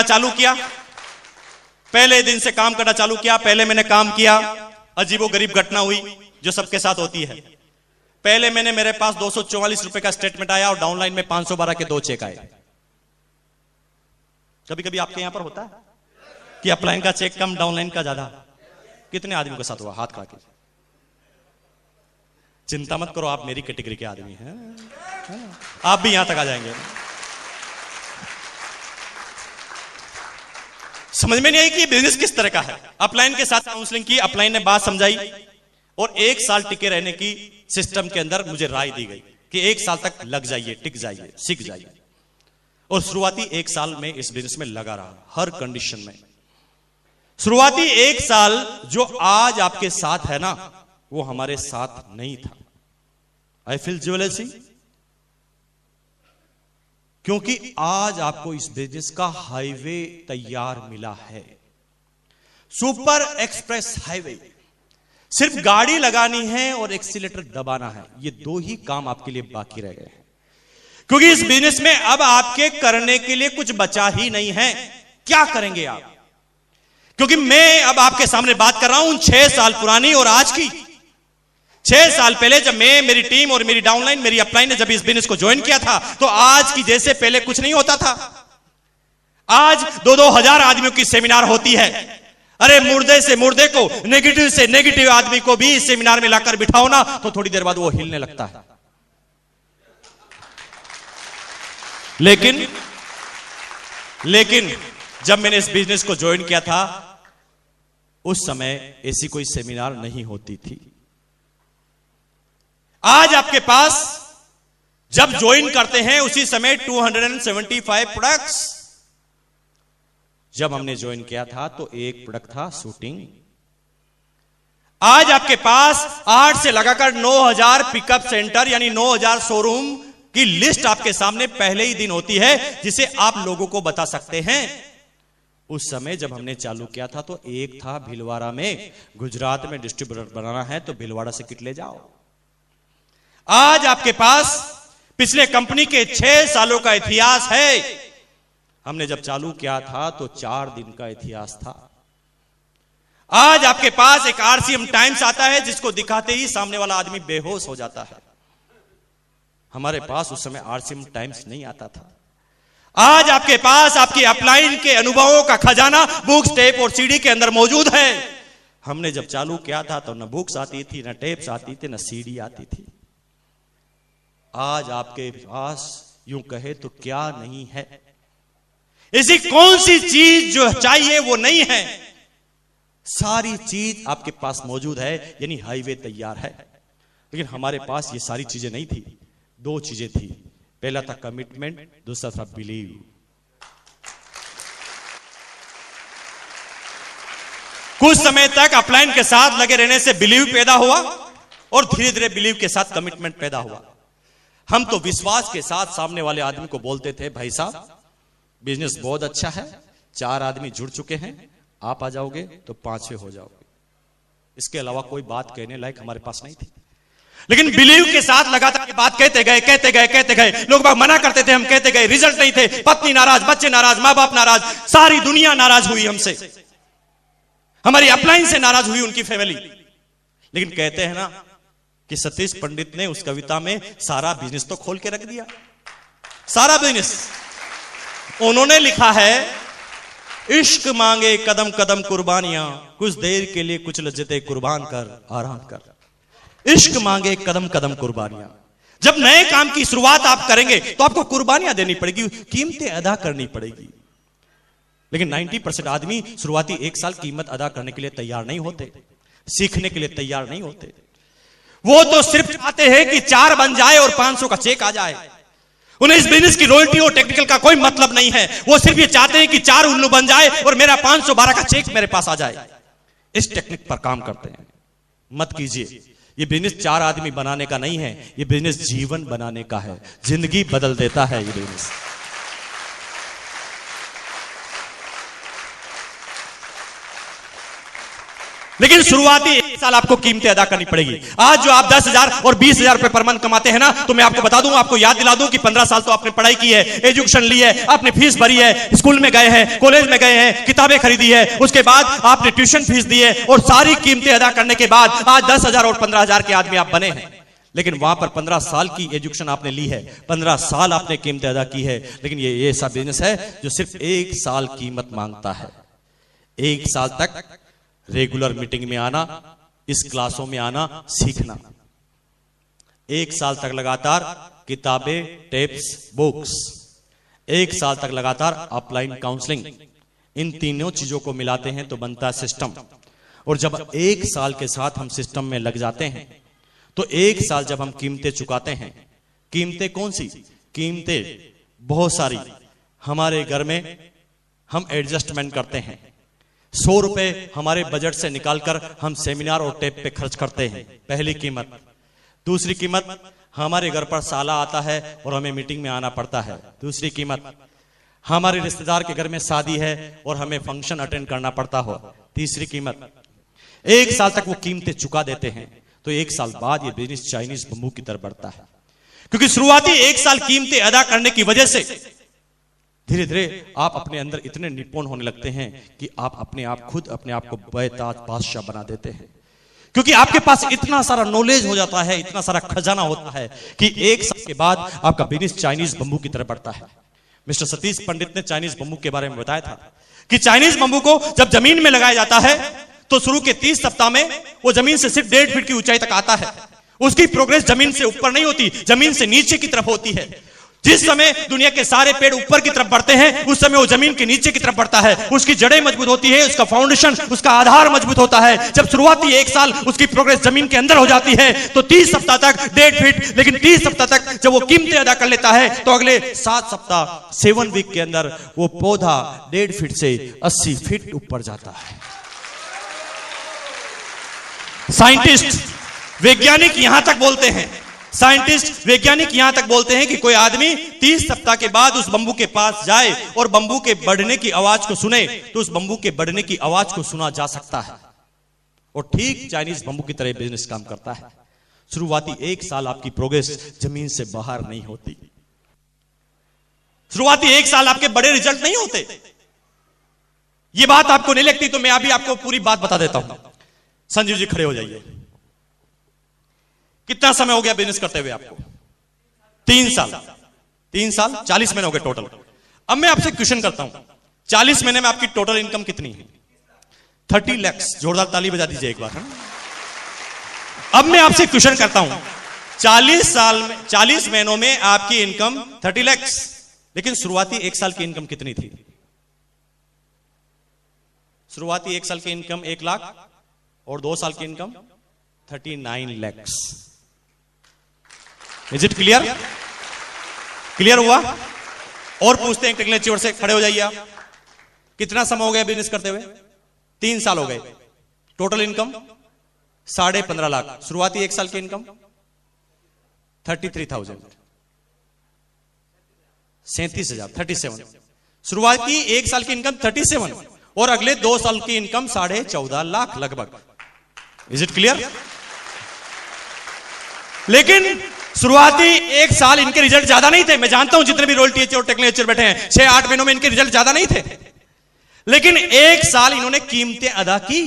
चालू किया। पहले दिन से काम करना चालू किया। पहले मैंने काम किया, अजीबोगरीब घटना हुई जो सबके साथ होती है। पहले मेरे पास 244 रुपए का स्टेटमेंट आया और डाउनलाइन में 512 के 2 चेक आए। कभी कभी आपके यहां पर होता है कि अपलाइन का चेक कम, डाउनलाइन का ज्यादा। कितने आदमियों के साथ हुआ? हाथ खड़ा कीजिए। चिंता मत करो, आप मेरी कैटेगरी के आदमी हैं, आप भी यहां तक आ जाएंगे। समझ में नहीं आई कि ये बिजनेस किस तरह का है। अपलाइन के साथ काउंसलिंग की, अपलाइन ने बात समझाई और 1 साल टिके रहने की सिस्टम के अंदर मुझे राय दी गई कि 1 साल तक लग जाइए, टिक जाइए, सीख जाइए। और शुरुआती 1 साल में इस बिजनेस में लगा रहा, हर कंडीशन में। शुरुआती 1 साल जो आज आपके साथ है ना, वो हमारे साथ नहीं था। आई फील ज्वेलसी, क्योंकि आज आपको इस बिजनेस का हाईवे तैयार मिला है। Super express highway. सिर्फ गाड़ी लगानी है और एक्सीलेटर दबाना है, ये 2 ही काम आपके लिए बाकी रह गए हैं। क्योंकि इस बिजनेस में अब आपके करने के लिए कुछ बचा ही नहीं है। क्या करेंगे आप? क्योंकि मैं अब आपके सामने बात कर रहा हूं 6 साल पुरानी और आज की। 6 साल पहले जब मैं, मेरी टीम और मेरी डाउनलाइन, मेरी अपलाइन ने जब इस बिजनेस को ज्वाइन किया था तो आज की जैसे पहले कुछ नहीं होता था। आज 2-2 हजार आदमियों की सेमिनार होती है। अरे मुर्दे से मुर्दे को, नेगेटिव से नेगेटिव आदमी को भी इस सेमिनार में लाकर बिठाओ ना तो थोड़ी देर बाद वो हिलने लगता है। लेकिन जब मैंने इस बिजनेस को ज्वाइन किया था उस समय ऐसी कोई सेमिनार नहीं होती थी। आज आपके पास जब ज्वाइन करते हैं उसी समय 275 प्रोडक्ट्स। जब हमने ज्वाइन किया था तो एक प्रोडक्ट था शूटिंग। आज आपके पास 8 से लगाकर 9000 पिकअप सेंटर यानी 9000 शोरूम की लिस्ट आपके सामने पहले ही दिन होती है, जिसे आप लोगों को बता सकते हैं। उस समय जब हमने चालू किया था तो एक था भीलवाड़ा में, गुजरात में डिस्ट्रीब्यूटर बनाना है तो भीलवाड़ा से किट ले जाओ। आज आपके पास पिछले कंपनी के 6 सालों का इतिहास है। हमने जब चालू किया था तो 4 दिन का इतिहास था। आज आपके पास एक आरसीएम टाइम्स आता है जिसको दिखाते ही सामने वाला आदमी बेहोश हो जाता है। हमारे पास उस समय आरसीएम टाइम्स नहीं आता था। आज आपके पास आपकी अपलाइन के अनुभवों का खजाना बुक्स, टेप और सीडी के अंदर मौजूद है। हमने जब चालू किया था तो न बुक्स आती थी, न टेप्स आती थी, न सीडी आती थी। आज आपके पास यूं कहे तो क्या नहीं है? ऐसी कौन सी चीज जो चाहिए वो नहीं है? सारी चीज आपके पास मौजूद है, यानी हाईवे तैयार है। लेकिन हमारे पास ये सारी चीजें नहीं थी। दो चीजें थी, पहला था कमिटमेंट, दूसरा था बिलीव। कुछ समय तक अपलाइन के साथ लगे रहने से बिलीव पैदा हुआ और धीरे धीरे बिलीव के साथ कमिटमेंट पैदा हुआ। हम तो विश्वास के साथ सामने वाले आदमी को बोलते थे, भाई साहब बिजनेस बहुत अच्छा है, 4 आदमी जुड़ चुके हैं, आप आ जाओगे तो 5वें हो जाओगे। इसके अलावा कोई बात कहने लायक हमारे पास नहीं थी। लेकिन बिलीव के साथ लगातार बात कहते गए। लोग बाग मना करते थे, हम कहते गए, रिजल्ट नहीं थे। पत्नी नाराज, बच्चे नाराज, मां बाप नाराज, सारी दुनिया नाराज हुई हमसे, हमारी अपलाइन से नाराज हुई उनकी फैमिली। लेकिन कहते हैं ना कि सतीश पंडित ने उस कविता में सारा बिजनेस तो खोल के रख दिया। सारा बिजनेस उन्होंने लिखा है, इश्क मांगे कदम कदम कुर्बानियां, कुछ देर के लिए कुछ लज्जतें कुर्बान कर आराम कर। इश्क मांगे कदम कदम कुर्बानियां। जब नए काम की शुरुआत आप करेंगे तो आपको कुर्बानियां देनी पड़ेगी, कीमतें अदा करनी पड़ेगी। लेकिन 90% आदमी शुरुआती 1 साल कीमत अदा करने के लिए तैयार नहीं होते, सीखने के लिए तैयार नहीं होते। वो तो सिर्फ चाहते हैं कि 4 बन जाए और 500 का चेक आ जाए। उन्हें इस बिजनेस की रॉयल्टी और टेक्निकल का कोई मतलब नहीं है। वो सिर्फ ये चाहते हैं कि 4 उल्लू बन जाए और मेरा 512 का चेक मेरे पास आ जाए। इस टेक्निक पर काम करते हैं। मत कीजिए। ये बिजनेस 4 आदमी बनाने का नहीं है, ये बिजनेस जीवन बनाने का है। जिंदगी बदल देता है ये बिजनेस। लेकिन शुरुआती 1 साल आपको कीमतें अदा करनी पड़ेगी। आज जो आप 10,000 और 20,000 रुपए पर मंथ कमाते हैं ना, तो मैं आपको बता दूं, आपको याद दिला दूं कि 15 साल तो आपने पढ़ाई की है, एजुकेशन ली है, आपने फीस भरी है, स्कूल में गए हैं, कॉलेज में गए हैं, किताबें खरीदी है, उसके बाद आपने ट्यूशन फीस दी है और सारी कीमतें अदा करने के बाद आज 10,000 और 15,000 के आदमी आप बने हैं। लेकिन वहां पर 15 साल की एजुकेशन आपने ली है, 15 साल आपने कीमतें अदा की है। लेकिन ये ऐसा बिजनेस है जो सिर्फ 1 साल कीमत मांगता है। 1 साल तक रेगुलर मीटिंग में आना, इस क्लासों में आना, सीखना। 1 साल तक लगातार किताबें, टेप्स, बुक्स। 1 साल तक लगातार अपलाइन काउंसलिंग। इन तीनों चीजों को मिलाते हैं तो बनता है सिस्टम। और जब 1 साल के साथ हम सिस्टम में लग जाते हैं तो 1 साल जब हम कीमतें चुकाते हैं, कीमतें कौन सी? कीमतें बहुत सारी। हमारे घर में हम एडजस्टमेंट करते हैं। 100 रुपए हमारे बजट से निकालकर हम सेमिनार और टेप पे खर्च करते हैं, पहली कीमत। दूसरी कीमत, हमारे घर पर साला आता है और हमें मीटिंग में आना पड़ता है, दूसरी कीमत। हमारे रिश्तेदार के घर में शादी है और हमें फंक्शन अटेंड करना पड़ता हो, तीसरी कीमत। 1 साल तक वो कीमतें चुका देते हैं तो 1 साल बाद ये बिजनेस चाइनीज बम्बू की तरफ बढ़ता है। क्योंकि शुरुआती 1 साल कीमतें अदा करने की वजह से धीरे धीरे आप अपने अंदर इतने निपुण होने लगते हैं कि आप खुद अपने आप को बेताज बादशाह बना देते हैं। क्योंकि आपके पास इतना सारा नॉलेज हो जाता है, इतना सारा खजाना होता है कि 1 साल के बाद आपका बिजनेस चाइनीज बम्बू की तरफ बढ़ता है। मिस्टर सतीश पंडित ने चाइनीज बम्बू के बारे में बताया था कि चाइनीज बम्बू को जब जमीन में लगाया जाता है तो शुरू के 30 सप्ताह में वो जमीन से सिर्फ 1.5 फीट की ऊंचाई तक आता है। उसकी प्रोग्रेस जमीन से ऊपर नहीं होती, जमीन से नीचे की तरफ होती है। जिस समय दुनिया के सारे पेड़ ऊपर की तरफ बढ़ते हैं, उस समय वो जमीन के नीचे की तरफ बढ़ता है। उसकी जड़ें मजबूत होती है, उसका फाउंडेशन, उसका आधार मजबूत होता है। जब शुरुआती 1 साल उसकी प्रोग्रेस जमीन के अंदर हो जाती है तो 30 सप्ताह तक 1.5 फीट, लेकिन 30 सप्ताह तक जब वो कीमतें अदा कर लेता है तो अगले 7 सप्ताह 7 वीक के अंदर वो पौधा 1.5 फीट से 80 फीट ऊपर जाता है। साइंटिस्ट, वैज्ञानिक यहां तक बोलते हैं, वैज्ञानिक यहां तक बोलते हैं कि कोई आदमी 30 सप्ताह के बाद उस बंबू के पास जाए और बंबू के बढ़ने की आवाज को सुने तो उस बंबू के बढ़ने की आवाज को सुना जा सकता है। और ठीक चाइनीज बंबू की तरह बिजनेस काम करता है। शुरुआती 1 साल आपकी प्रोग्रेस जमीन से बाहर नहीं होती। शुरुआती 1 साल आपके बड़े रिजल्ट नहीं होते। ये बात आपको नहीं लगती तो मैं अभी आपको पूरी बात बता देता हूं। संजीव जी खड़े हो जाइए। कितना समय हो गया बिजनेस करते हुए आपको? 3 साल। 3 साल 40 महीने हो गए टोटल। अब मैं आपसे क्वेश्चन करता हूं, 40 महीने में आपकी टोटल इनकम कितनी है? 30 लाख। जोरदार ताली बजा दीजिए एक बार। अब मैं आपसे क्वेश्चन करता हूं, 40 महीनों में आपकी इनकम 30 लाख, लेकिन शुरुआती 1 साल की इनकम कितनी थी? शुरुआती 1 साल की इनकम 1 लाख और 2 साल की income 39 lakh. Is it clear? Clear हुआ? और पूछते हैं टेक्निकल चेयर से, खड़े हो जाइए आप। कितना समय हो गया बिजनेस करते हुए? 3 साल हो गए। Total income 15.5 lakh. शुरुआती 1 साल की इनकम 33,000, 37,000, 37। शुरुआती 1 साल की इनकम 37 और अगले 2 साल की इनकम 14.5 लाख लगभग। Is it clear? लेकिन शुरुआती 1 साल इनके रिजल्ट ज्यादा नहीं थे। मैं जानता हूं जितने भी रॉयल्टी एचआर और टेक्निकल एचआर बैठे हैं, 6-8 महीनों में इनके रिजल्ट ज्यादा नहीं थे, लेकिन 1 साल इन्होंने कीमतें अदा की।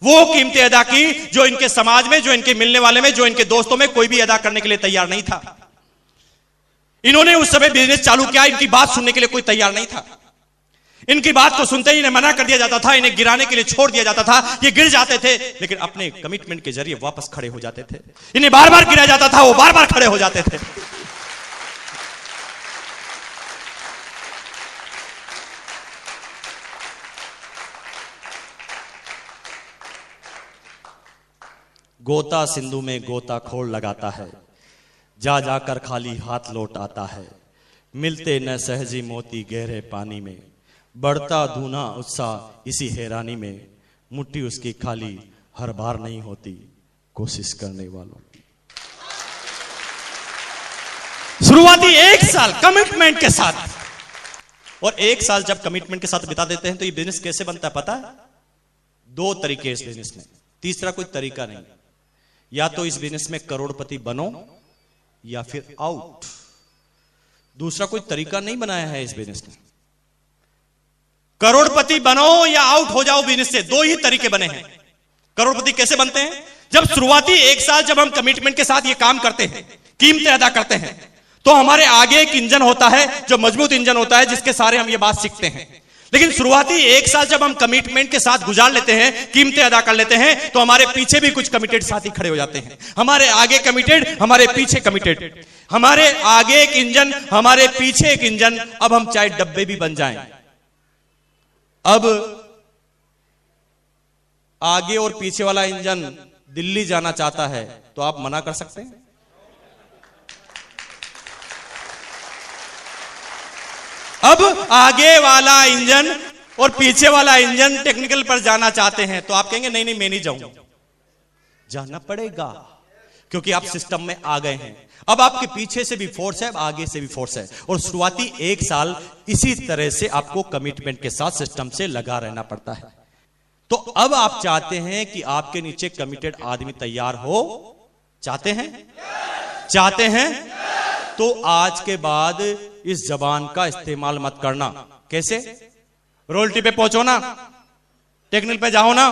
वो कीमतें अदा की जो इनके समाज में, जो इनके मिलने वाले में, जो इनके दोस्तों में कोई भी अदा करने के लिए तैयार नहीं था। इन्होंने उस समय बिजनेस चालू किया, इनकी बात सुनने के लिए कोई तैयार नहीं था। इनकी बात को सुनते ही इन्हें मना कर दिया जाता था, इन्हें गिराने के लिए छोड़ दिया जाता था। ये गिर जाते थे, लेकिन अपने कमिटमेंट के जरिए वापस खड़े हो जाते थे। इन्हें बार बार गिराया जाता था, वो बार बार खड़े हो जाते थे। गोता सिंधु में गोताखोर लगाता है, जा जाकर खाली हाथ लौट आता है। मिलते न सहजी मोती गहरे पानी में, बढ़ता धूना उत्साह इसी हैरानी में। मुट्ठी उसकी खाली हर बार नहीं होती कोशिश करने वालों की। शुरुआती 1 साल कमिटमेंट के साथ, और 1 साल जब कमिटमेंट के साथ बिता देते हैं तो ये बिजनेस कैसे बनता है पता है? 2 तरीके इस बिजनेस में, तीसरा कोई तरीका नहीं। या तो इस बिजनेस में करोड़पति बनो या फिर आउट। दूसरा कोई तरीका नहीं बनाया है इस बिजनेस में। करोड़पति बनो या आउट हो जाओ बिजनेस से, 2 ही तरीके बने हैं। करोड़पति कैसे बनते हैं? जब शुरुआती 1 साल जब हम कमिटमेंट के साथ ये काम करते हैं, कीमतें अदा करते हैं, तो हमारे आगे एक इंजन होता है जो मजबूत इंजन होता है, जिसके सारे हम ये बात सीखते हैं। लेकिन शुरुआती 1 साल जब हम कमिटमेंट के साथ गुजार लेते हैं, कीमतें अदा कर लेते हैं, तो हमारे पीछे भी कुछ कमिटेड साथी खड़े हो जाते हैं। हमारे आगे कमिटेड, हमारे पीछे कमिटेड। हमारे आगे एक इंजन, हमारे पीछे एक इंजन। अब हम चाहे डब्बे भी बन जाएं, अब आगे और पीछे वाला इंजन दिल्ली जाना चाहता है तो आप मना कर सकते हैं? अब आगे वाला इंजन और पीछे वाला इंजन टेक्निकल पर जाना चाहते हैं तो आप कहेंगे नहीं नहीं मैं नहीं जाऊंगा। जाना पड़ेगा, क्योंकि आप सिस्टम में आ गए हैं। अब आपके पीछे से भी फोर्स है, अब आगे से भी फोर्स है, और शुरुआती 1 साल इसी तरह से आपको कमिटमेंट के साथ सिस्टम से लगा रहना पड़ता है। तो अब आप चाहते हैं कि आपके नीचे कमिटेड आदमी तैयार हो? चाहते हैं? चाहते हैं? तो आज के बाद इस जबान का इस्तेमाल मत करना। कैसे? रॉयल्टी पे पहुंचो ना, टेक्निकल पे जाओ ना,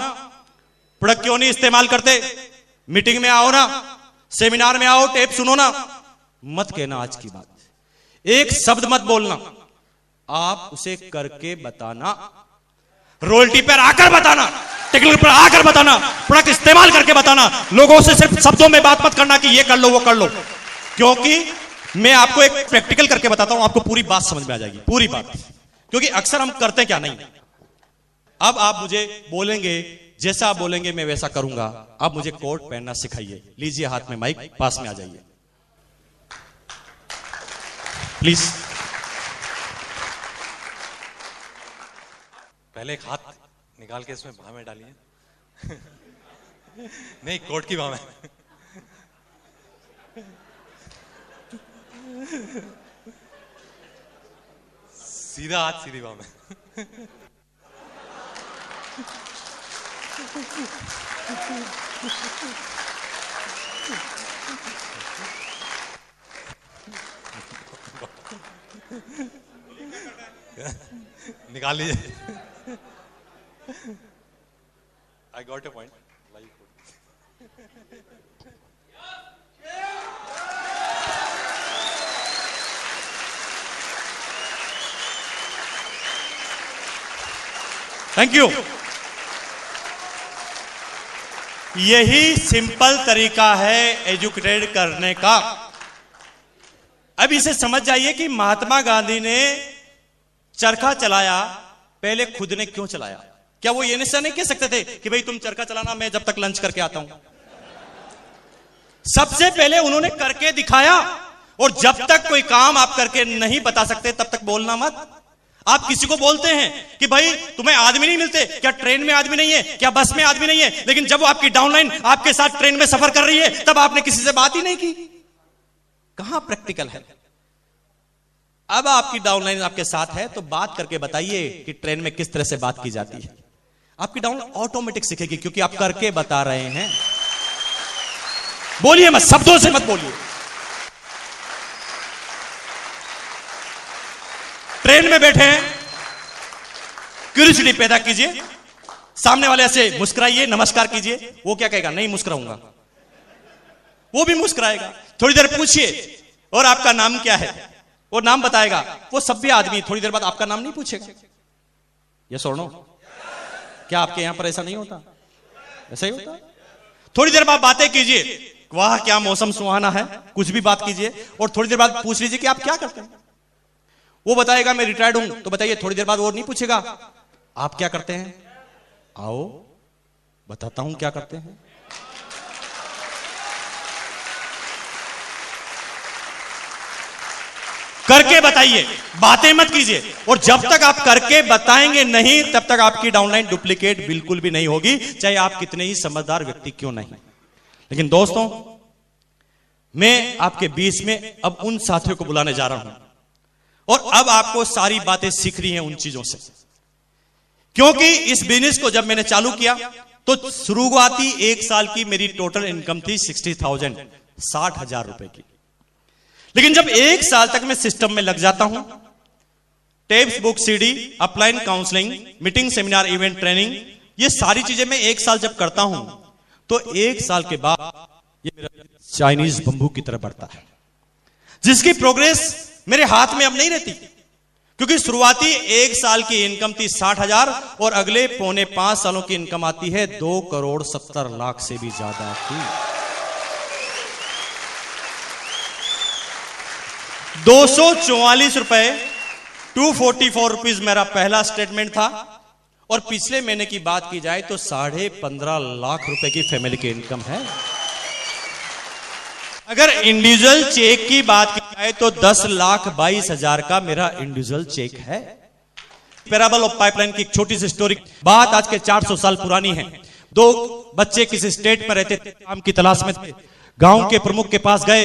प्रोडक्ट क्यों नहीं इस्तेमाल करते? मीटिंग में आओ ना, सेमिनार में आओ, टेप सुनो ना। मत कहना आज की बात, एक शब्द मत बोलना, आप उसे करके बताना, रॉयल्टी पर आकर बताना, टेक्निकल पर आकर बताना, प्रोडक्ट इस्तेमाल करके बताना। लोगों से सिर्फ शब्दों में बात मत करना कि ये कर लो वो कर लो, क्योंकि मैं आपको एक प्रैक्टिकल करके बताता हूं, आपको पूरी बात समझ में आ जाएगी, पूरी बात, क्योंकि अक्सर हम करते क्या नहीं। अब आप मुझे बोलेंगे, जैसा आप बोलेंगे मैं वैसा करूंगा। आप मुझे कोट पहनना सिखाइए। लीजिए हाथ में माइक, पास में आ जाइए प्लीज। पहले एक हाथ निकाल के इसमें बाह में डालिए। नहीं, कोट की बाह में। सीधा हाथ सीधी बाह में। निकाल लीजिए। I got a point. Thank you. यही सिंपल तरीका है एजुकेटेड करने का। अब इसे समझ जाइए कि महात्मा गांधी ने चरखा चलाया, पहले खुद ने क्यों चलाया? क्या वो ये नहीं कह सकते थे कि भाई तुम चरखा चलाना, मैं जब तक लंच करके आता हूं? सबसे पहले उन्होंने करके दिखाया। और जब तक कोई काम आप करके नहीं बता सकते तब तक बोलना मत। आप किसी को बोलते हैं कि भाई तुम्हें आदमी नहीं मिलते क्या? ट्रेन में आदमी नहीं है क्या? बस में आदमी नहीं है? लेकिन जब वो आपकी डाउनलाइन आपके साथ ट्रेन में सफर कर रही है तब आपने किसी से बात ही नहीं की। कहां प्रैक्टिकल है? अब आपकी डाउनलाइन आपके साथ है तो बात करके बताइए कि ट्रेन में किस तरह से बात की जाती है। आपकी डाउनलाइन ऑटोमेटिक सीखेगी क्योंकि आप करके बता रहे हैं। बोलिए मत, शब्दों से मत बोलिए। ट्रेन में बैठे हैं, क्यूरियोसिटी पैदा कीजिए, सामने वाले से मुस्कुराइए, नमस्कार कीजिए। वो क्या कहेगा? नहीं मुस्कुराऊंगा। वो भी मुस्कुराएगा। थोड़ी देर पूछिए और आपका नाम क्या है? वो नाम बताएगा। वो सभ्य आदमी थोड़ी देर बाद आपका नाम नहीं पूछेगा। यस और नो? क्या आपके यहां पर ऐसा नहीं होता? ऐसा ही होता है। थोड़ी देर बाद बातें कीजिए, वाह क्या मौसम सुहाना है, कुछ भी बात कीजिए। और थोड़ी देर बाद पूछ लीजिए कि आप क्या करते हैं। वो बताएगा मैं रिटायर्ड हूं, तो बताइए। थोड़ी देर बाद वो नहीं पूछेगा आप क्या करते हैं? आओ बताता हूं क्या करते हैं। करके बताइए, बातें मत कीजिए। और जब तक आप करके बताएंगे नहीं तब तक आपकी डाउनलाइन डुप्लीकेट बिल्कुल भी नहीं होगी, चाहे आप कितने ही समझदार व्यक्ति क्यों नहीं। लेकिन दोस्तों, मैं आपके बीच में अब उन साथियों को बुलाने जा रहा हूं और अब आपको सारी बातें सीखनी है उन चीजों से। क्योंकि इस बिजनेस को जब मैंने चालू किया तो शुरुआती एक साल की मेरी टोटल इनकम थी 60,000, 60,000 रुपए की। लेकिन जब एक साल तक मैं सिस्टम में लग जाता हूं, tapes, book, CD, upline counselling, meeting, seminar, event, training, ये सारी चीजें मैं एक साल जब करता हूं तो एक साल के बाद ये मेरा चाइनीज बंबू की तरह बढ़ता है, जिसकी प्रोग्रेस मेरे हाथ में अब नहीं रहती। क्योंकि शुरुआती एक साल की इनकम थी 60,000 और अगले पौने 5 सालों की इनकम आती है 2,70,00,000 से भी ज्यादा की। 244 रुपए, 244 रुपीज मेरा पहला स्टेटमेंट था। और पिछले महीने की बात की जाए तो 15.5 लाख रुपए की फैमिली की इनकम है। अगर इंडिविजुअल चेक की बात की जाए तो 10,22,000 का मेरा इंडिविजुअल चेक है। पैराबल ऑफ पाइपलाइन की एक छोटी सी स्टोरी, बात आज के 400 साल पुरानी है। 2 बच्चे किसी स्टेट में रहते थे, काम की तलाश में थे। गांव के प्रमुख के पास गए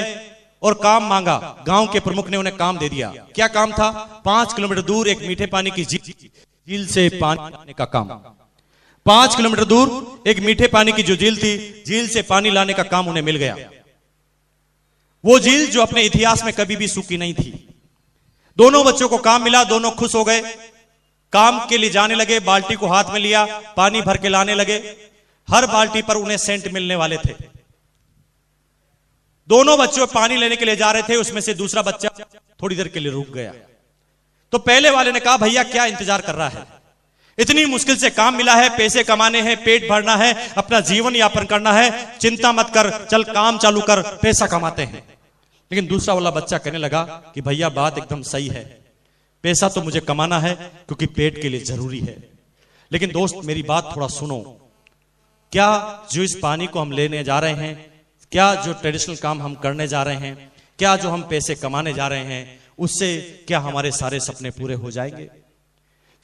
और काम मांगा। गांव के प्रमुख ने उन्हें काम दे दिया। क्या काम था? 5 किलोमीटर दूर एक मीठे पानी की झील से पानी लाने का काम। 5 किलोमीटर दूर एक मीठे पानी की जो झील थी, झील से पानी लाने का काम उन्हें मिल गया। वो झील जो अपने इतिहास में कभी भी सूखी नहीं थी। दोनों बच्चों को काम मिला, दोनों खुश हो गए। काम के लिए जाने लगे, बाल्टी को हाथ में लिया, पानी भर के लाने लगे। हर बाल्टी पर उन्हें सेंट मिलने वाले थे। दोनों बच्चों पानी लेने के लिए जा रहे थे, उसमें से दूसरा बच्चा थोड़ी देर के लिए रुक गया। तो पहले वाले ने कहा, भैया क्या इंतजार कर रहा है? इतनी मुश्किल से काम मिला है, पैसे कमाने हैं, पेट भरना है, अपना जीवन यापन करना है, चिंता मत कर, चल काम चालू कर, पैसा कमाते हैं। लेकिन दूसरा वाला बच्चा कहने लगा कि भैया बात एकदम सही है, पैसा तो मुझे कमाना है क्योंकि पेट के लिए जरूरी है। लेकिन दोस्त मेरी बात थोड़ा सुनो, क्या जो इस पानी को हम लेने जा रहे हैं, क्या जो ट्रेडिशनल काम हम करने जा रहे हैं, क्या जो हम पैसे कमाने जा रहे हैं, उससे क्या हमारे सारे सपने पूरे हो जाएंगे?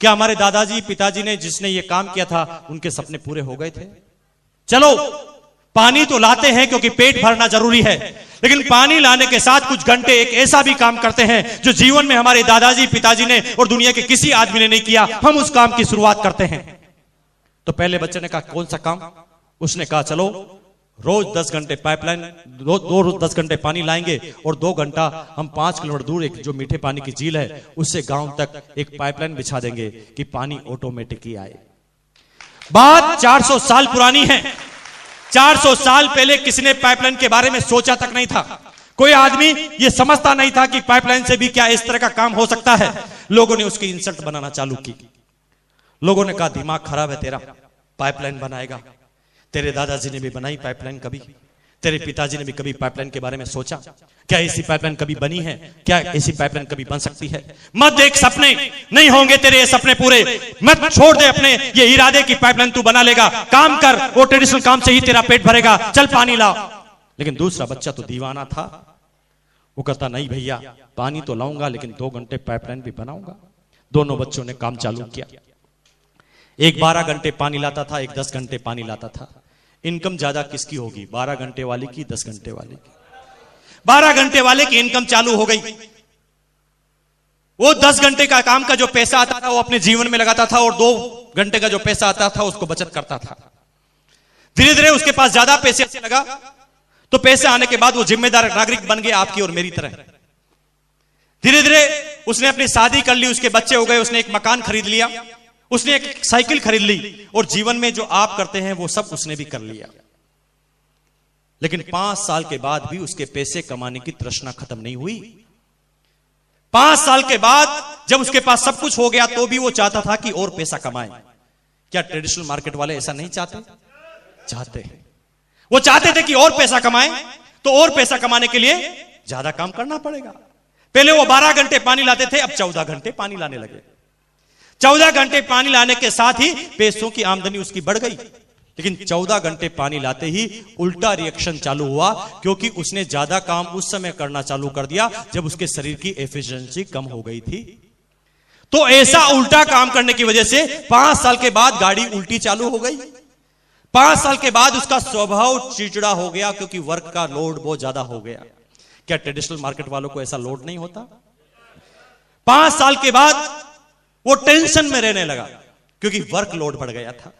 क्या हमारे दादाजी पिताजी ने जिसने ये काम किया था उनके सपने पूरे हो गए थे? चलो पानी तो लाते हैं क्योंकि पेट भरना जरूरी है, लेकिन पानी लाने के साथ कुछ घंटे एक ऐसा भी काम करते हैं जो जीवन में हमारे दादाजी पिताजी ने और दुनिया के किसी आदमी ने नहीं किया, हम उस काम की शुरुआत करते हैं। तो पहले बच्चे ने कहा कौन सा काम? उसने कहा चलो रोज 10 घंटे पाइपलाइन, रोज 10 घंटे पानी लाएंगे और 2 घंटा हम 5 किलोमीटर दूर एक जो मीठे पानी की झील है उससे गांव तक एक पाइपलाइन बिछा देंगे कि पानी ऑटोमेटिक ही आए। बात 400 साल पुरानी है। 400 साल पहले किसी ने पाइपलाइन के बारे में सोचा तक नहीं था। कोई आदमी ये समझता नहीं था कि पाइपलाइन से भी क्या इस तरह का काम हो सकता है। लोगों ने उसकी इंसल्ट बनाना चालू की। लोगों ने कहा दिमाग खराब है तेरा, पाइपलाइन बनाएगा। तेरे दादाजी ने भी बनाई पाइपलाइन कभी? तेरे पिताजी ने भी कभी पाइपलाइन के बारे में सोचा? क्या ऐसी पाइपलाइन कभी बनी है? क्या ऐसी पाइपलाइन कभी बन सकती है? मत देख सपने, नहीं होंगे तेरे ये सपने पूरे। मत छोड़ दे अपने ये इरादे की पाइपलाइन तू बना लेगा। काम कर, वो ट्रेडिशनल काम से ही तेरा पेट भरेगा, चल पानी ला। लेकिन दूसरा बच्चा तो दीवाना था, वो कहता नहीं भैया पानी तो लाऊंगा लेकिन 2 घंटे पाइपलाइन भी बनाऊंगा। दोनों बच्चों ने काम चालू किया। एक 12 घंटे पानी लाता था, एक 10 घंटे पानी लाता था। इनकम ज्यादा किसकी होगी, 12 घंटे वाले की, 10 घंटे वाले की? 12 घंटे वाले की इनकम चालू हो गई। वो 10 घंटे का काम का जो पैसा आता था वो अपने जीवन में लगाता था, और 2 घंटे का जो पैसा आता था उसको बचत करता था। धीरे धीरे उसके पास ज्यादा पैसे आने लगा, तो पैसे आने के बाद वो जिम्मेदार नागरिक बन गया आपकी और मेरी तरह। धीरे धीरे उसने अपनी शादी कर ली, उसके बच्चे हो गए, उसने एक मकान खरीद लिया, उसने एक साइकिल खरीद ली, और जीवन में जो आप करते हैं वो सब उसने भी कर लिया। लेकिन 5 साल के बाद भी उसके पैसे कमाने की तृष्णा खत्म नहीं हुई। 5 साल के बाद जब उसके पास सब कुछ हो गया तो भी वो चाहता था कि और पैसा कमाए। क्या ट्रेडिशनल मार्केट वाले ऐसा नहीं चाहते? चाहते हैं। वो चाहते थे कि और पैसा कमाए, तो और पैसा कमाने के लिए ज्यादा काम करना पड़ेगा। पहले वो 12 घंटे पानी लाते थे, अब 14 घंटे पानी लाने लगे। 14 घंटे पानी लाने के साथ ही पैसों की आमदनी उसकी बढ़ गई। लेकिन 14 घंटे पानी लाते ही उल्टा रिएक्शन चालू हुआ, क्योंकि उसने ज्यादा काम उस समय करना चालू कर दिया जब उसके शरीर की एफिशिएंसी कम हो गई थी। तो ऐसा उल्टा काम करने की वजह से 5 साल के बाद गाड़ी उल्टी चालू हो गई। 5 साल के बाद उसका स्वभाव चिड़चिड़ा हो गया, क्योंकि वर्क का लोड बहुत ज्यादा हो गया। क्या ट्रेडिशनल मार्केट वालों को ऐसा लोड नहीं होता? 5 साल के बाद वो टेंशन में रहने लगा, क्योंकि वर्क लोड बढ़ गया था।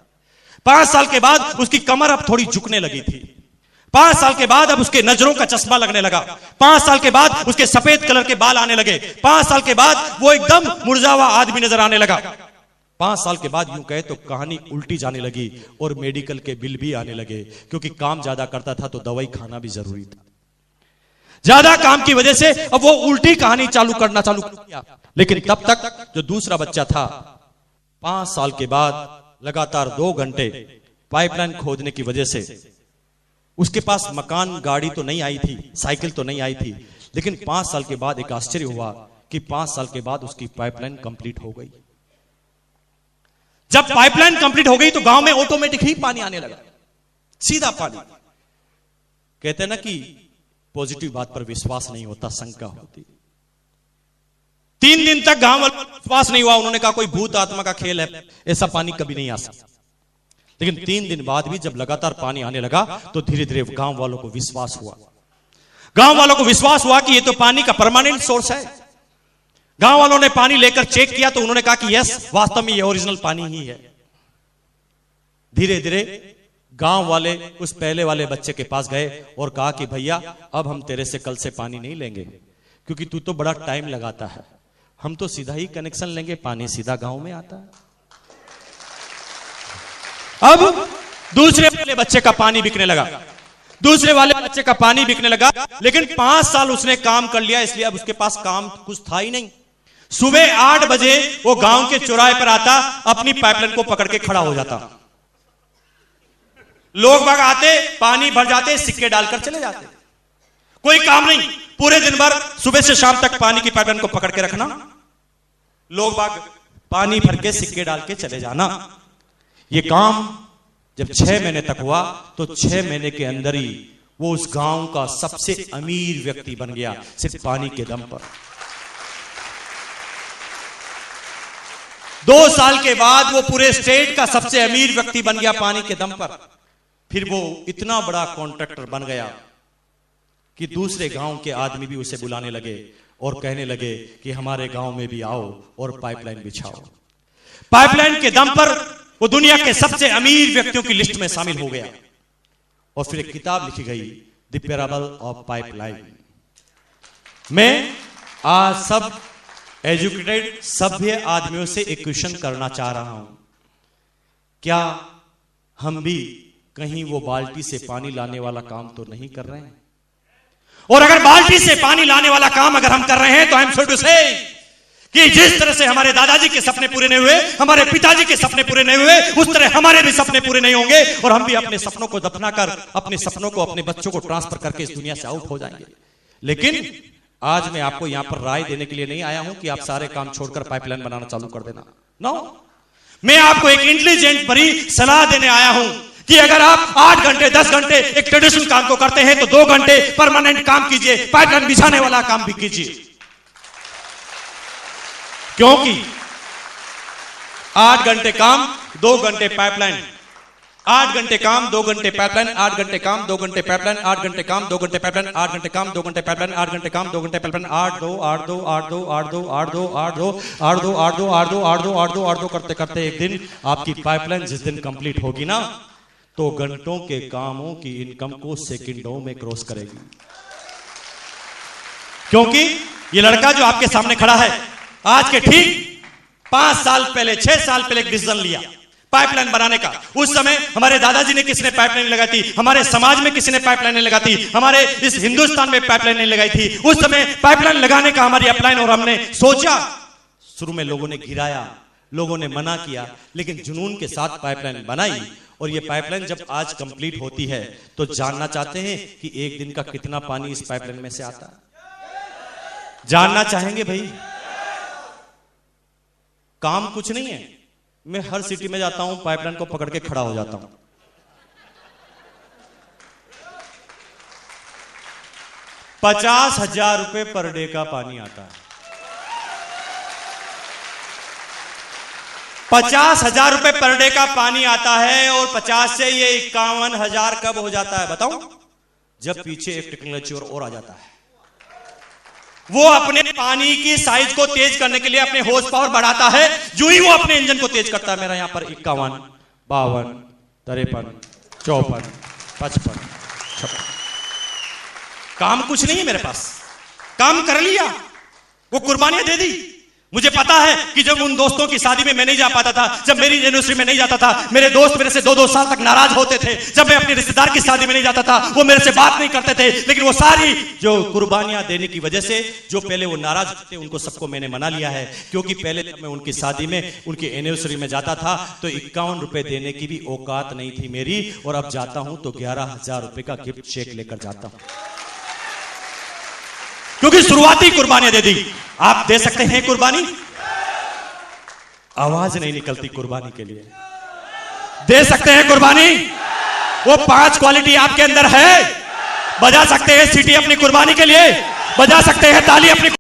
5 साल के बाद उसकी कमर अब थोड़ी झुकने लगी थी। 5 साल के बाद अब उसके नजरों का चश्मा लगने लगा। 5 साल के बाद उसके सफेद कलर के बाल आने लगे। 5 साल के बाद वो एकदम मुरझा हुआ आदमी नजर आने लगा। 5 साल के बाद यूं कहे तो कहानी उल्टी जाने लगी, और मेडिकल के बिल भी आने लगे, क्योंकि काम ज्यादा करता था तो दवाई खाना भी जरूरी था। ज्यादा काम की वजह से अब वो उल्टी कहानी चालू कर दिया। लेकिन तब तक जो दूसरा बच्चा था, 5 साल के बाद लगातार 2 घंटे पाइपलाइन खोदने की वजह से उसके पास मकान गाड़ी तो नहीं आई थी, साइकिल तो नहीं आई थी, लेकिन 5 साल के बाद एक आश्चर्य हुआ कि 5 साल के बाद उसकी पाइपलाइन कंप्लीट हो गई। जब पाइपलाइन कंप्लीट हो गई तो गांव में ऑटोमेटिक ही पानी आने लगा, सीधा पानी। कहते हैं ना कि पॉजिटिव बात पर विश्वास नहीं होता, शंका होती। 3 दिन तक गांव वालों को विश्वास नहीं हुआ। उन्होंने कहा कोई भूत आत्मा का खेल है, ऐसा पानी कभी नहीं आ सकता। लेकिन 3 दिन बाद भी जब लगातार पानी आने लगा तो धीरे धीरे गांव वालों को विश्वास हुआ। गांव वालों को विश्वास हुआ कि ये तो पानी का परमानेंट सोर्स है। गांव वालों ने पानी लेकर चेक किया तो उन्होंने कहा कि यस, वास्तव में ये ओरिजिनल पानी ही है। धीरे धीरे गांव वाले उस पहले वाले बच्चे के पास गए और कहा कि भैया अब हम तेरे से कल से पानी नहीं लेंगे, क्योंकि तू तो बड़ा टाइम लगाता है। हम तो सीधा ही कनेक्शन लेंगे, पानी सीधा गांव में आता है। अब दूसरे वाले बच्चे का पानी बिकने लगा, दूसरे वाले बच्चे का पानी बिकने लगा। लेकिन 5 साल उसने काम कर लिया, इसलिए अब उसके पास काम कुछ था ही नहीं। सुबह 8 बजे वो गांव के चौराहे पर आता, अपनी पाइपलाइन को पकड़ के खड़ा हो जाता। लोग बाग आते, पानी भर जाते, सिक्के डालकर चले जाते। कोई काम नहीं, पूरे दिन भर सुबह से शाम तक पानी की पाइपलाइन को पकड़ के रखना, लोग बाग पानी भर के सिक्के डाल के चले जाना। ये काम जब 6 महीने तक हुआ तो 6 महीने के अंदर ही वो उस गांव का सबसे अमीर व्यक्ति बन गया, सिर्फ पानी के दम पर। 2 साल के बाद वो पूरे स्टेट का सबसे अमीर व्यक्ति बन गया पानी के दम पर। फिर वो इतना बड़ा कॉन्ट्रैक्टर बन गया कि दूसरे गांव के आदमी भी उसे बुलाने लगे और कहने लगे कि हमारे गांव में भी आओ और पाइपलाइन बिछाओ। पाइपलाइन के दम पर वो दुनिया के सबसे अमीर व्यक्तियों की लिस्ट में शामिल हो गया। और फिर एक किताब लिखी गई, द पैराबल ऑफ पाइपलाइन। मैं आज सब एजुकेटेड सभ्य आदमियों से एक क्वेश्चन करना चाह रहा हूं, क्या हम भी कहीं वो बाल्टी से पानी लाने वाला काम तो नहीं कर रहे हैं? और अगर बाल्टी से पानी लाने वाला काम अगर हम कर रहे हैं तो आई एम सॉरी टू से कि जिस तरह से हमारे दादाजी के सपने पूरे नहीं हुए, हमारे पिताजी के सपने पूरे नहीं हुए, उस तरह हमारे भी सपने पूरे नहीं होंगे और हम भी अपने सपनों को दफनाकर अपने सपनों को अपने बच्चों को ट्रांसफर करके इस दुनिया से आउट हो जाएंगे। लेकिन आज मैं आपको यहां पर राय देने के लिए नहीं आया हूं कि आप सारे काम छोड़कर पाइपलाइन बनाना चालू कर देना। नो, मैं आपको एक इंटेलिजेंट भरी सलाह देने आया हूं कि अगर आप 8 घंटे 10 घंटे एक ट्रेडिशनल काम को करते हैं तो 2 घंटे परमानेंट काम कीजिए, पाइपलाइन बिछाने वाला काम भी कीजिए। क्योंकि 8 घंटे काम 2 घंटे पाइपलाइन, 8 घंटे काम 2 घंटे पाइपलाइन, 8 घंटे काम 2 घंटे पाइपलाइन, 8 घंटे काम 2 घंटे पाइपलाइन, 8 घंटे काम 2 घंटे पाइपलाइन, 8 घंटे काम 2 घंटे पाइपलाइन, 8 2 8 2 8 2 8 2 8 2 8 2 8 2 8 2 8 2 8 2 8 2 8 2 करते करते एक दिन आपकी पाइपलाइन जिस दिन कंप्लीट होगी ना, तो घंटों के कामों की इनकम को सेकंडों में क्रॉस करेगी। क्योंकि ये लड़का जो आपके सामने खड़ा है, आज के ठीक 5 साल पहले 6 साल पहले एक डिसीजन लिया पाइपलाइन बनाने का। उस समय हमारे दादाजी ने किसी ने पाइपलाइन लगाई थी, हमारे समाज में किसी ने पाइपलाइन नहीं लगाई थी, हमारे इस हिंदुस्तान में पाइपलाइन नहीं लगाई थी। उस समय पाइपलाइन लगाने का हमारी अपलाइन और हमने सोचा। शुरू में लोगों ने गिराया, लोगों ने मना किया, लेकिन जुनून के साथ पाइपलाइन बनाई। और ये पाइपलाइन जब आज कंप्लीट होती है तो जानना चाहते हैं कि एक दिन का कितना पानी इस पाइपलाइन में से आता है? जानना चाहेंगे भाई? काम कुछ नहीं है, मैं हर सिटी में जाता हूं, पाइपलाइन को पकड़ के खड़ा हो जाता हूं। ₹50,000 पर डे का पानी आता है। ₹50,000 पर डे का पानी आता है और 50 से ये 51,000 कब हो जाता है बताऊं? जब पीछे एक टेक्नोलॉजी और आ जाता है। वो अपने पानी की साइज को तेज करने के लिए अपने हॉर्स पावर बढ़ाता है। जो ही वो अपने इंजन को तेज करता है, मेरा यहां पर 51, 52, 53, 54, 55, 56। काम कुछ नहीं है मेरे पास, काम कर लिया, वो कुर्बानियां दे दी। मुझे पता है कि जब उन दोस्तों की शादी में मैं नहीं जा पाता था, जब मेरी एनिवर्सरी में नहीं जाता था, मेरे दोस्त मेरे से 2-2 साल तक नाराज होते थे। जब मैं अपने रिश्तेदार की शादी में नहीं जाता था, वो मेरे से बात नहीं करते थे। लेकिन वो सारी जो कुर्बानियां देने की वजह से, जो पहले वो नाराज थे, उनको सबको मैंने मना लिया है। क्योंकि पहले जब मैं उनकी शादी में, उनकी एनिवर्सरी में जाता था तो ₹51 देने की भी औकात नहीं थी मेरी, और अब जाता हूं तो ₹11,000 का गिफ्ट चेक लेकर जाता हूं, क्योंकि शुरुआती कुर्बानियां दे दी। आप दे सकते हैं कुर्बानी? आवाज नहीं निकलती कुर्बानी के लिए। दे सकते हैं कुर्बानी? वो 5 क्वालिटी आपके अंदर है। बजा सकते हैं सीटी अपनी कुर्बानी के लिए? बजा सकते हैं ताली अपनी